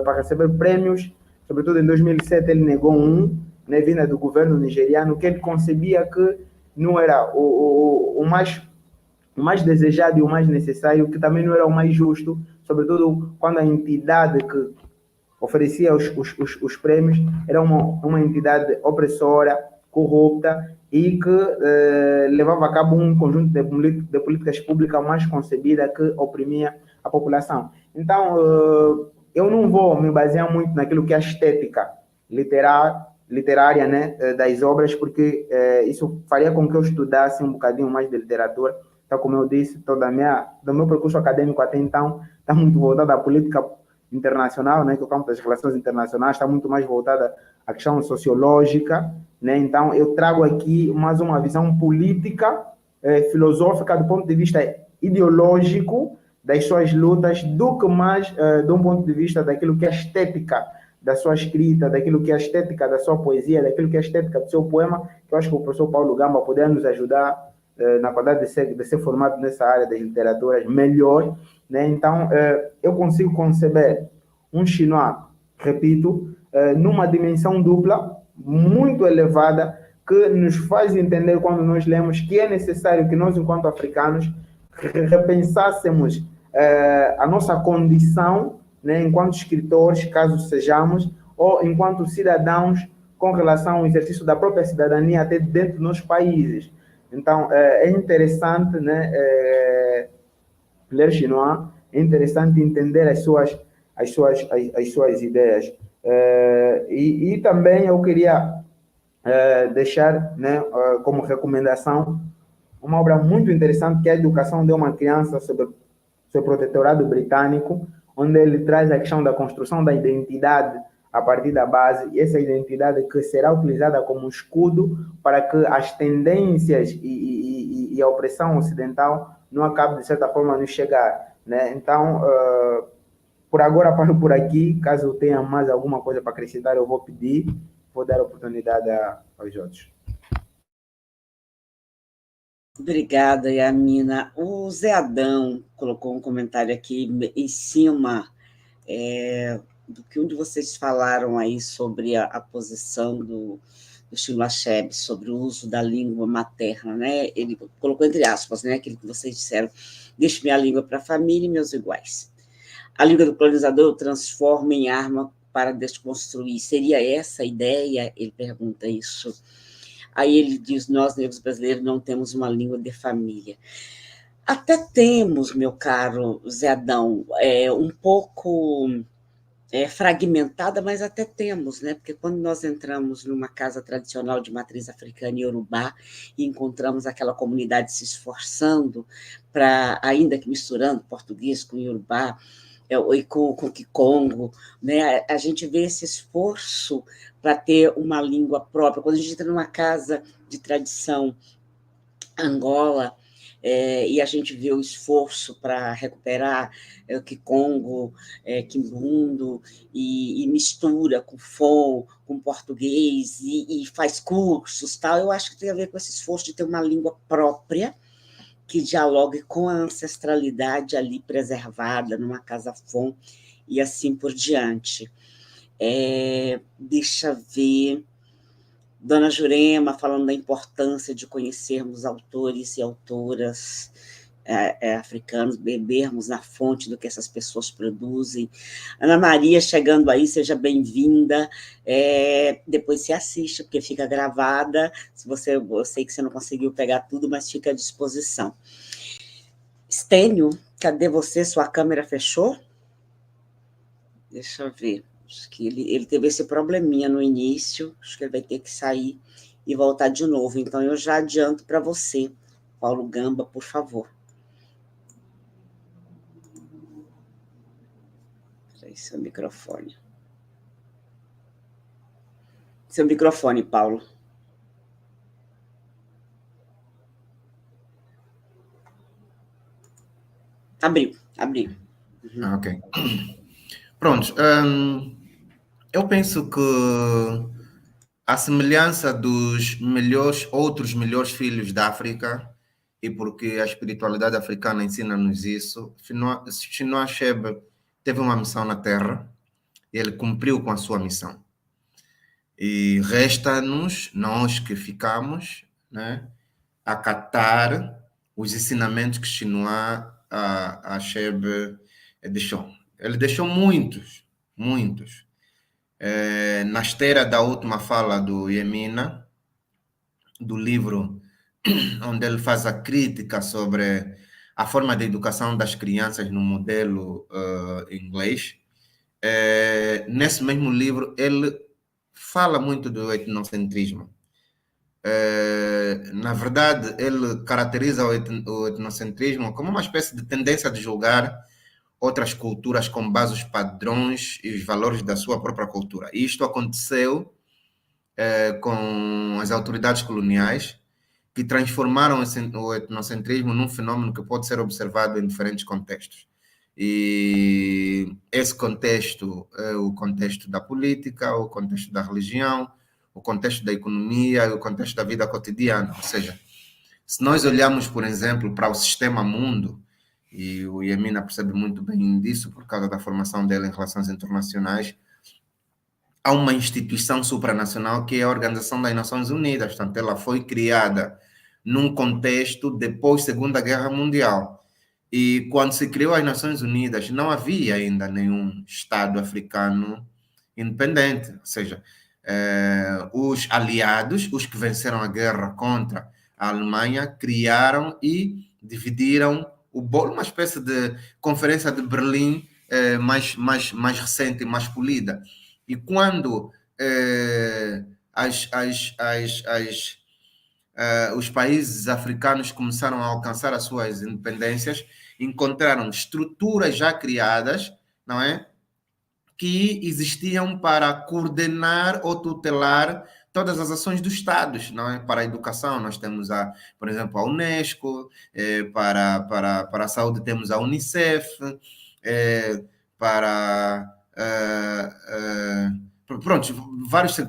B: para receber prêmios, sobretudo em 2007 ele negou né, vinda do governo nigeriano, que ele concebia que não era o mais desejado e o mais necessário, que também não era o mais justo, sobretudo quando a entidade que oferecia os prêmios era uma entidade opressora, corrupta, e que levava a cabo um conjunto de políticas públicas mais concebida que oprimia a população. Então, eu não vou me basear muito naquilo que é a estética literária, né, das obras, porque isso faria com que eu estudasse um bocadinho mais de literatura. Então, como eu disse, do meu percurso acadêmico até então está muito voltado à política internacional, né, que o campo das relações internacionais está muito mais voltada à questão sociológica, né? Então, eu trago aqui mais uma visão política, filosófica, do ponto de vista ideológico das suas lutas, do que mais de um ponto de vista daquilo que é a estética da sua escrita, daquilo que é a estética da sua poesia, daquilo que é a estética do seu poema, que eu acho que o professor Paulo Gamba poderia nos ajudar na qualidade de ser formado nessa área das literaturas melhor, né? Então, eu consigo conceber um Chinois, repito, numa dimensão dupla, muito elevada, que nos faz entender, quando nós lemos, que é necessário que nós, enquanto africanos, repensássemos a nossa condição, né, enquanto escritores, caso sejamos, ou enquanto cidadãos, com relação ao exercício da própria cidadania até dentro dos nossos países. Então, é interessante, né, ler Chinois, é interessante entender as suas ideias. E também eu queria deixar, né, como recomendação uma obra muito interessante, que é a Educação de uma Criança sobre o Protetorado Britânico, onde ele traz a questão da construção da identidade a partir da base, e essa identidade que será utilizada como escudo para que as tendências e a opressão ocidental não acabe, de certa forma, a nos chegar, né? Então, por agora, paro por aqui. Caso tenha mais alguma coisa para acrescentar, eu vou pedir, vou dar oportunidade aos outros.
A: Obrigada, Yamina. O Zé Adão colocou um comentário aqui em cima do que um de vocês falaram aí sobre a posição do Chico Achebe, sobre o uso da língua materna, né? Ele colocou entre aspas, né? Aquilo que vocês disseram: deixe minha língua para a família e meus iguais. A língua do colonizador transforma em arma para desconstruir. Seria essa a ideia? Ele pergunta isso. Aí ele diz: nós, negros brasileiros, não temos uma língua de família. Até temos, meu caro Zé Adão, um pouco fragmentada, mas até temos, né? Porque quando nós entramos numa casa tradicional de matriz africana e iorubá e encontramos aquela comunidade se esforçando para, ainda que misturando português com iorubá, e com Kikongo, né? A gente vê esse esforço para ter uma língua própria. Quando a gente entra numa casa de tradição Angola, e a gente vê o esforço para recuperar o Kikongo, Kimbundo, e mistura com Fon, com português, e faz cursos, tal. Eu acho que tem a ver com esse esforço de ter uma língua própria, que dialogue com a ancestralidade ali preservada numa casa Fon, e assim por diante. Deixa ver... Dona Jurema falando da importância de conhecermos autores e autoras africanos, bebermos na fonte do que essas pessoas produzem. Ana Maria chegando aí, seja bem-vinda. Depois se assiste, porque fica gravada. Eu sei que você não conseguiu pegar tudo, mas fica à disposição. Stênio, cadê você? Sua câmera fechou? Deixa eu ver. Acho que ele teve esse probleminha no início, acho que ele vai ter que sair e voltar de novo. Então, eu já adianto para você, Paulo Gamba, por favor. Peraí, seu microfone. Seu microfone, Paulo. Abriu.
C: Uhum. Ok. Pronto. Eu penso que a semelhança dos outros melhores filhos da África, e porque a espiritualidade africana ensina-nos isso, Chinua Achebe teve uma missão na Terra e ele cumpriu com a sua missão. E resta-nos, nós que ficamos, né, acatar os ensinamentos que Chinua Achebe deixou. Ele deixou muitos. Na esteira da última fala do Yemina, do livro onde ele faz a crítica sobre a forma de educação das crianças no modelo inglês, nesse mesmo livro ele fala muito do etnocentrismo. Na verdade, ele caracteriza o etnocentrismo como uma espécie de tendência de julgar outras culturas com base nos padrões e os valores da sua própria cultura. E isto aconteceu com as autoridades coloniais, que transformaram o etnocentrismo num fenômeno que pode ser observado em diferentes contextos. E esse contexto é o contexto da política, o contexto da religião, o contexto da economia e o contexto da vida cotidiana. Ou seja, se nós olharmos, por exemplo, para o sistema mundo, e o Yemina percebe muito bem disso por causa da formação dele em relações internacionais, há uma instituição supranacional que é a Organização das Nações Unidas. Portanto, ela foi criada num contexto depois da Segunda Guerra Mundial. E quando se criou as Nações Unidas, não havia ainda nenhum Estado africano independente. Ou seja, os aliados, os que venceram a guerra contra a Alemanha, criaram e dividiram o bolo, uma espécie de Conferência de Berlim mais recente e mais polida. E quando os países africanos começaram a alcançar as suas independências, encontraram estruturas já criadas, não é? Que existiam para coordenar ou tutelar todas as ações dos Estados, não é? Para a educação, nós temos, por exemplo, a Unesco, para a saúde temos a Unicef, para... pronto, vários,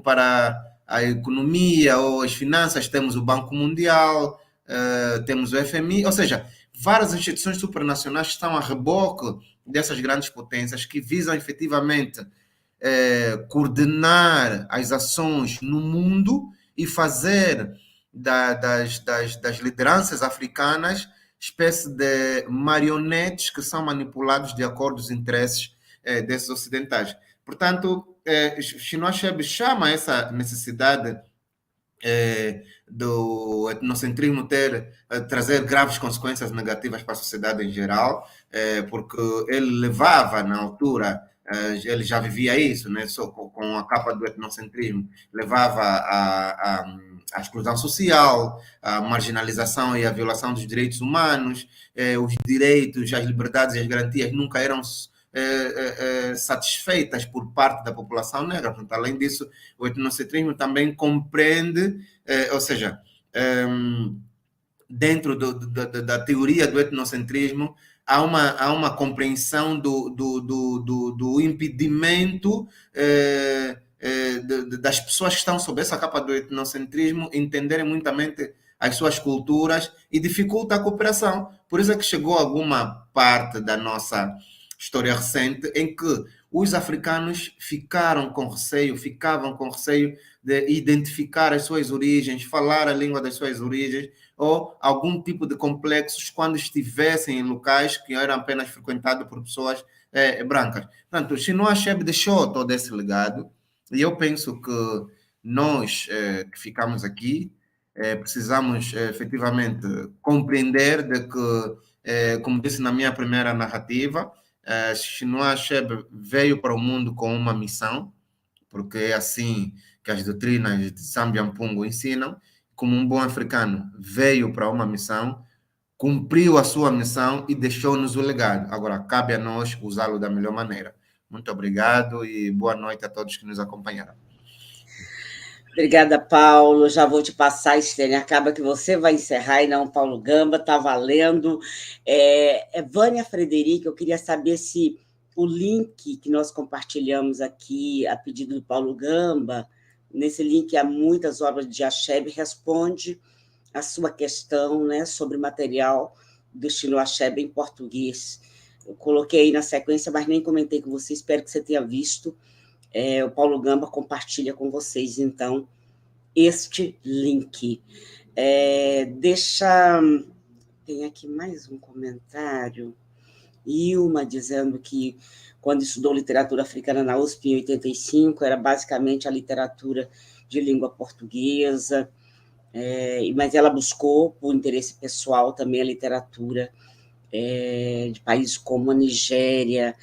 C: para a economia ou as finanças, temos o Banco Mundial, temos o FMI, ou seja, várias instituições supranacionais estão a reboque dessas grandes potências que visam efetivamente coordenar as ações no mundo e fazer das lideranças africanas espécie de marionetes que são manipulados de acordo com os interesses desses ocidentais. Portanto, Chinua Achebe chama essa necessidade do etnocentrismo trazer graves consequências negativas para a sociedade em geral, porque ele levava, na altura, ele já vivia isso, né, só com a capa do etnocentrismo, levava a exclusão social, a marginalização e a violação dos direitos humanos, os direitos, as liberdades e as garantias nunca eram satisfeitas por parte da população negra. Portanto, além disso, o etnocentrismo também compreende, ou seja, dentro da teoria do etnocentrismo, há uma compreensão do impedimento das pessoas que estão sob essa capa do etnocentrismo entenderem muitamente as suas culturas e dificulta a cooperação. Por isso é que chegou alguma parte da nossa história recente em que os africanos ficavam com receio de identificar as suas origens, falar a língua das suas origens ou algum tipo de complexos quando estivessem em locais que eram apenas frequentados por pessoas brancas. Portanto, Chinua Achebe deixou todo esse legado e eu penso que nós que ficamos aqui precisamos efetivamente compreender de que, como disse na minha primeira narrativa, Chinua Achebe veio para o mundo com uma missão, porque é assim que as doutrinas de Sambi Ampungu ensinam. Como um bom africano, veio para uma missão, cumpriu a sua missão e deixou-nos o legado. Agora, cabe a nós usá-lo da melhor maneira. Muito obrigado e boa noite a todos que nos acompanharam.
A: Obrigada, Paulo. Já vou te passar, Estênia. Acaba que você vai encerrar e não Paulo Gamba, está valendo. Vânia Frederica, eu queria saber se o link que nós compartilhamos aqui, a pedido do Paulo Gamba, nesse link há muitas obras de Achebe, responde a sua questão, né, sobre material do Chinua Achebe em português. Eu coloquei aí na sequência, mas nem comentei com você, espero que você tenha visto. O Paulo Gamba compartilha com vocês, então, este link. Tem aqui mais um comentário. Ilma dizendo que, quando estudou literatura africana na USP em 85, era basicamente a literatura de língua portuguesa, mas ela buscou, por interesse pessoal, também a literatura de países como a Nigéria.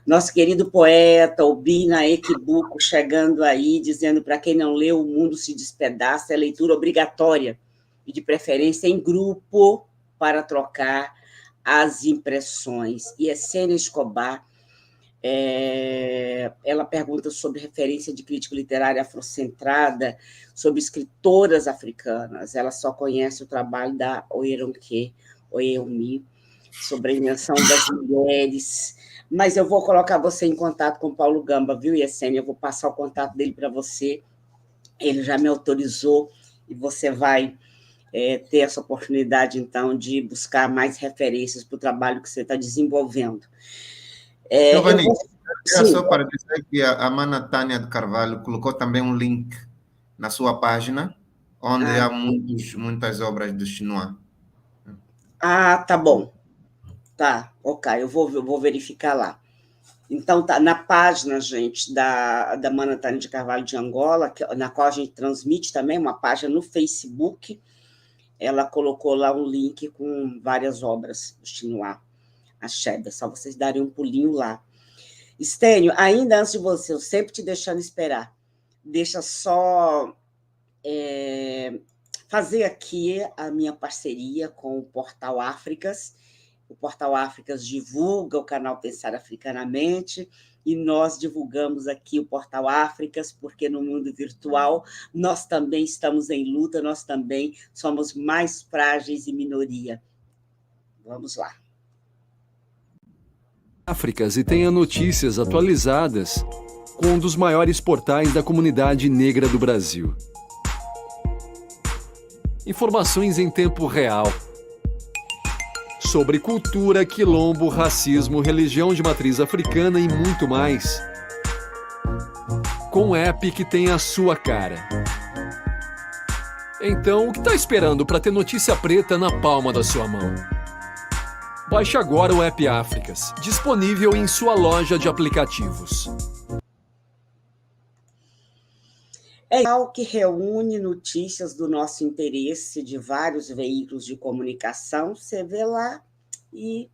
A: Nosso querido poeta Obina Ekibuko chegando aí, dizendo: para quem não leu, O Mundo se Despedaça, é leitura obrigatória e de preferência em grupo para trocar as impressões. E Essênia Escobar, ela pergunta sobre referência de crítica literária afrocentrada, sobre escritoras africanas. Ela só conhece o trabalho da Oyeronke Oyemi, sobre a invenção das mulheres. Mas eu vou colocar você em contato com o Paulo Gamba, viu, Yessênia? Eu vou passar o contato dele para você. Ele já me autorizou e você vai ter essa oportunidade, então, de buscar mais referências para o trabalho que você está desenvolvendo.
C: Giovanni, só para dizer que a Mana Tânia de Carvalho colocou também um link na sua página, onde há muitas obras do Chinua.
A: Tá bom. Tá, ok, eu vou verificar lá. Então, tá na página, gente, da Mana Tânia de Carvalho de Angola, na qual a gente transmite também, uma página no Facebook. Ela colocou lá um link com várias obras do Chinua Achebe, é só vocês darem um pulinho lá. Estênio, ainda antes de você, eu sempre te deixando esperar, deixa só fazer aqui a minha parceria com o Portal Áfricas. O Portal Áfricas divulga o canal Pensar Africanamente e nós divulgamos aqui o Portal Áfricas, porque no mundo virtual nós também estamos em luta, nós também somos mais frágeis e minoria. Vamos lá.
E: Áfricas e tenha notícias atualizadas com um dos maiores portais da comunidade negra do Brasil. Informações em tempo real sobre cultura, quilombo, racismo, religião de matriz africana e muito mais. Com um app que tem a sua cara. Então, o que está esperando para ter notícia preta na palma da sua mão? Baixe agora o app Áfricas, disponível em sua loja de aplicativos.
A: É algo que reúne notícias do nosso interesse de vários veículos de comunicação. Você vê lá e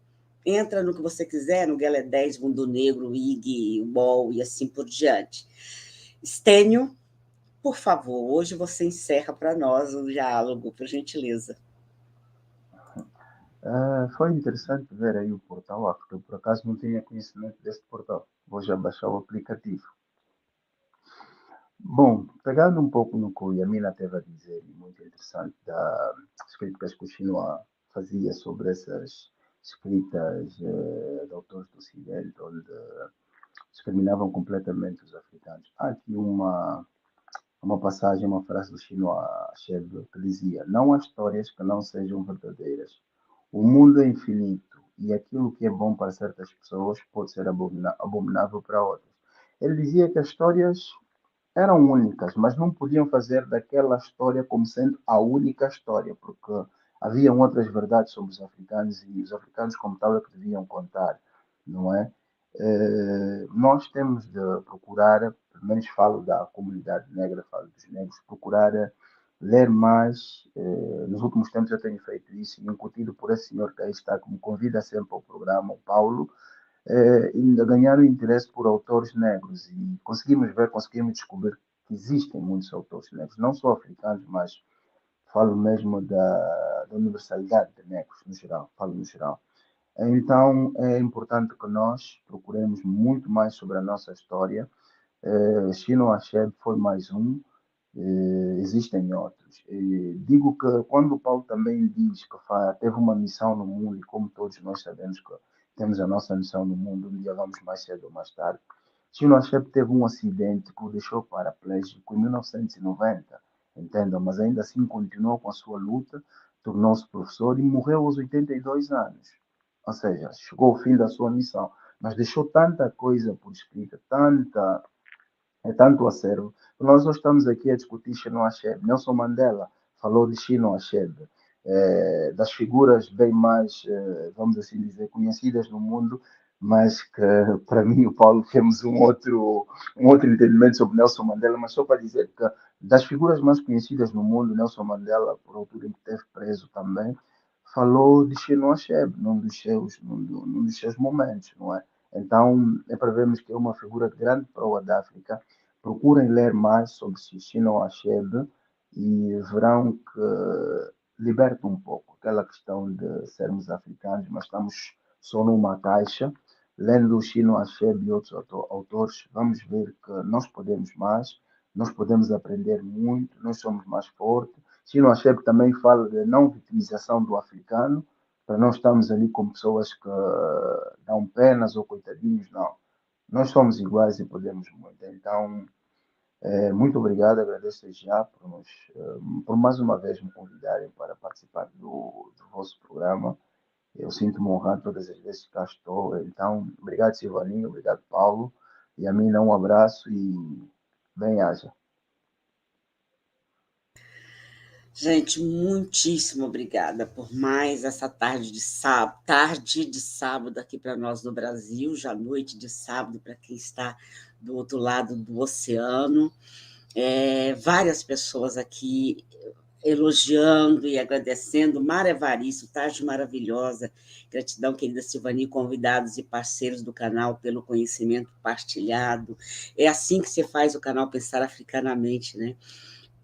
A: entra no que você quiser, no Guelé 10, Mundo Negro, IG, UOL e assim por diante. Stênio, por favor, hoje você encerra para nós o diálogo, por gentileza.
D: Foi interessante ver aí o Portal África. Por acaso não tinha conhecimento deste portal. Vou já baixar o aplicativo. Bom, pegando um pouco no que a Yamina teve a dizer, muito interessante, das críticas que o Chinua fazia sobre essas escritas de autores do Ocidente, onde discriminavam completamente os africanos. Há aqui uma passagem, uma frase do Chinua Achebe que dizia: não há histórias que não sejam verdadeiras. O mundo é infinito e aquilo que é bom para certas pessoas pode ser abominável para outras. Ele dizia que as histórias eram únicas, mas não podiam fazer daquela história como sendo a única história, porque haviam outras verdades sobre os africanos e os africanos, como tal, é que deviam contar, não é? Nós temos de procurar, pelo menos falo da comunidade negra, falo dos negros, procurar ler mais. Nos últimos tempos eu tenho feito isso e incutido por esse senhor que aí está, que me convida sempre ao programa, o Paulo, ainda ganhar o interesse por autores negros e conseguimos descobrir que existem muitos autores negros, não só africanos, mas falo mesmo da universalidade de negros no geral, falo no geral. Então é importante que nós procuremos muito mais sobre a nossa história. Chinua Achebe foi mais um, existem outros. Digo que quando o Paulo também diz que teve uma missão no mundo, e como todos nós sabemos que temos a nossa missão no mundo, um dia vamos mais cedo ou mais tarde, Chinua Achebe teve um acidente que o deixou paraplégico em 1990, entendam, mas ainda assim continuou com a sua luta, tornou-se professor e morreu aos 82 anos. Ou seja, chegou ao fim da sua missão, mas deixou tanta coisa por escrita, tanto acervo. Nós hoje estamos aqui a discutir Chinua Achebe. Nelson Mandela falou de Chinua Achebe, das figuras bem mais, vamos assim dizer, conhecidas no mundo, mas que para mim o Paulo temos um outro entendimento sobre Nelson Mandela, mas só para dizer que das figuras mais conhecidas no mundo, Nelson Mandela, por altura em que esteve preso também, falou de Chinua Achebe num dos seus momentos, não é? Então, é para vermos que é uma figura de grande proa da África. Procurem ler mais sobre Chinua Achebe e verão que liberta um pouco aquela questão de sermos africanos, mas estamos só numa caixa. Lendo Chinua Achebe e outros autores, vamos ver que nós podemos mais, nós podemos aprender muito, nós somos mais fortes. Chinua Achebe também fala de não vitimização do africano, para não estarmos ali com pessoas que dão penas ou coitadinhos, não. Nós somos iguais e podemos muito. Então, muito obrigado, agradeço já por mais uma vez me convidarem para participar do vosso programa. Eu sinto-me honrado todas as vezes que cá estou. Então, obrigado, Silvaninho, obrigado, Paulo. E a mim, um abraço e bem-aja.
A: Gente, muitíssimo obrigada por mais essa tarde de sábado aqui para nós no Brasil, já noite de sábado para quem está do outro lado do oceano. Várias pessoas aqui elogiando e agradecendo. Mara Evaristo, tarde maravilhosa. Gratidão, querida Silvani, convidados e parceiros do canal pelo conhecimento partilhado. É assim que se faz o canal Pensar Africanamente, né?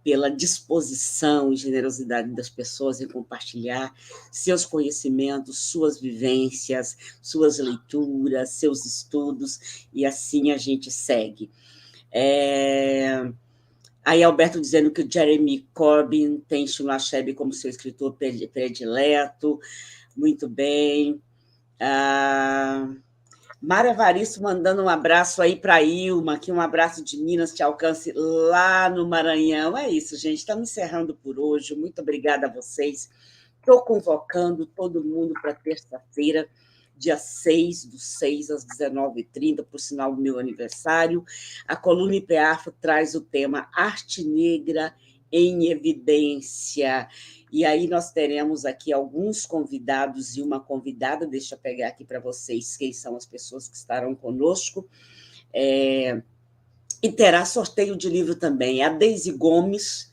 A: pela disposição e generosidade das pessoas em compartilhar seus conhecimentos, suas vivências, suas leituras, seus estudos, e assim a gente segue. Aí Alberto dizendo que o Jeremy Corbyn tem Chinua Achebe como seu escritor predileto. Muito bem. Mária Varisto mandando um abraço aí para a Ilma, que um abraço de Minas te alcance lá no Maranhão. É isso, gente. Estamos encerrando por hoje. Muito obrigada a vocês. Estou convocando todo mundo para terça-feira, dia 6/6, às 19h30, por sinal do meu aniversário. A coluna IPEAFRO traz o tema Arte Negra em Evidência. E aí nós teremos aqui alguns convidados e uma convidada, deixa eu pegar aqui para vocês quem são as pessoas que estarão conosco. E terá sorteio de livro também. A Deise Gomes,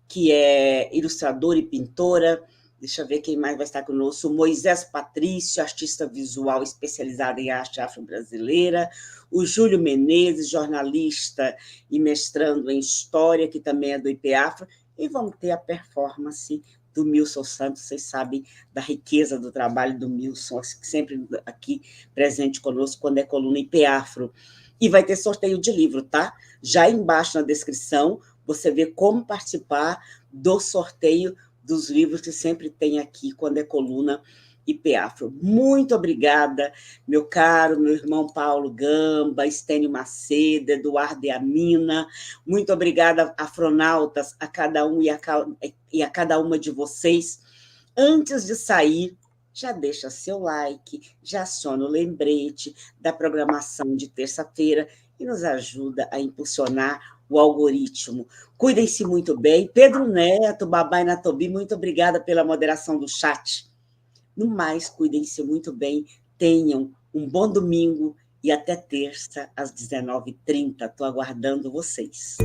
A: que é ilustradora e pintora. Deixa eu ver quem mais vai estar conosco. O Moisés Patrício, artista visual especializado em arte afro-brasileira. O Júlio Menezes, jornalista e mestrando em História, que também é do IPEAFRO. E vamos ter a performance do Milson Santos. Vocês sabem da riqueza do trabalho do Milson, sempre aqui presente conosco quando é coluna IPEAFRO. E vai ter sorteio de livro, tá? Já embaixo na descrição, você vê como participar do sorteio dos livros que sempre tem aqui quando é coluna IPEAFRO. Muito obrigada, meu caro, meu irmão Paulo Gamba, Estênio Macedo, Eduardo e Amina. Muito obrigada, afronautas, a cada um e a cada uma de vocês. Antes de sair, já deixa seu like, já aciona o lembrete da programação de terça-feira e nos ajuda a impulsionar o algoritmo. Cuidem-se muito bem. Pedro Neto, Babai Natobi, muito obrigada pela moderação do chat. No mais, cuidem-se muito bem, tenham um bom domingo e até terça, às 19h30. Estou aguardando vocês.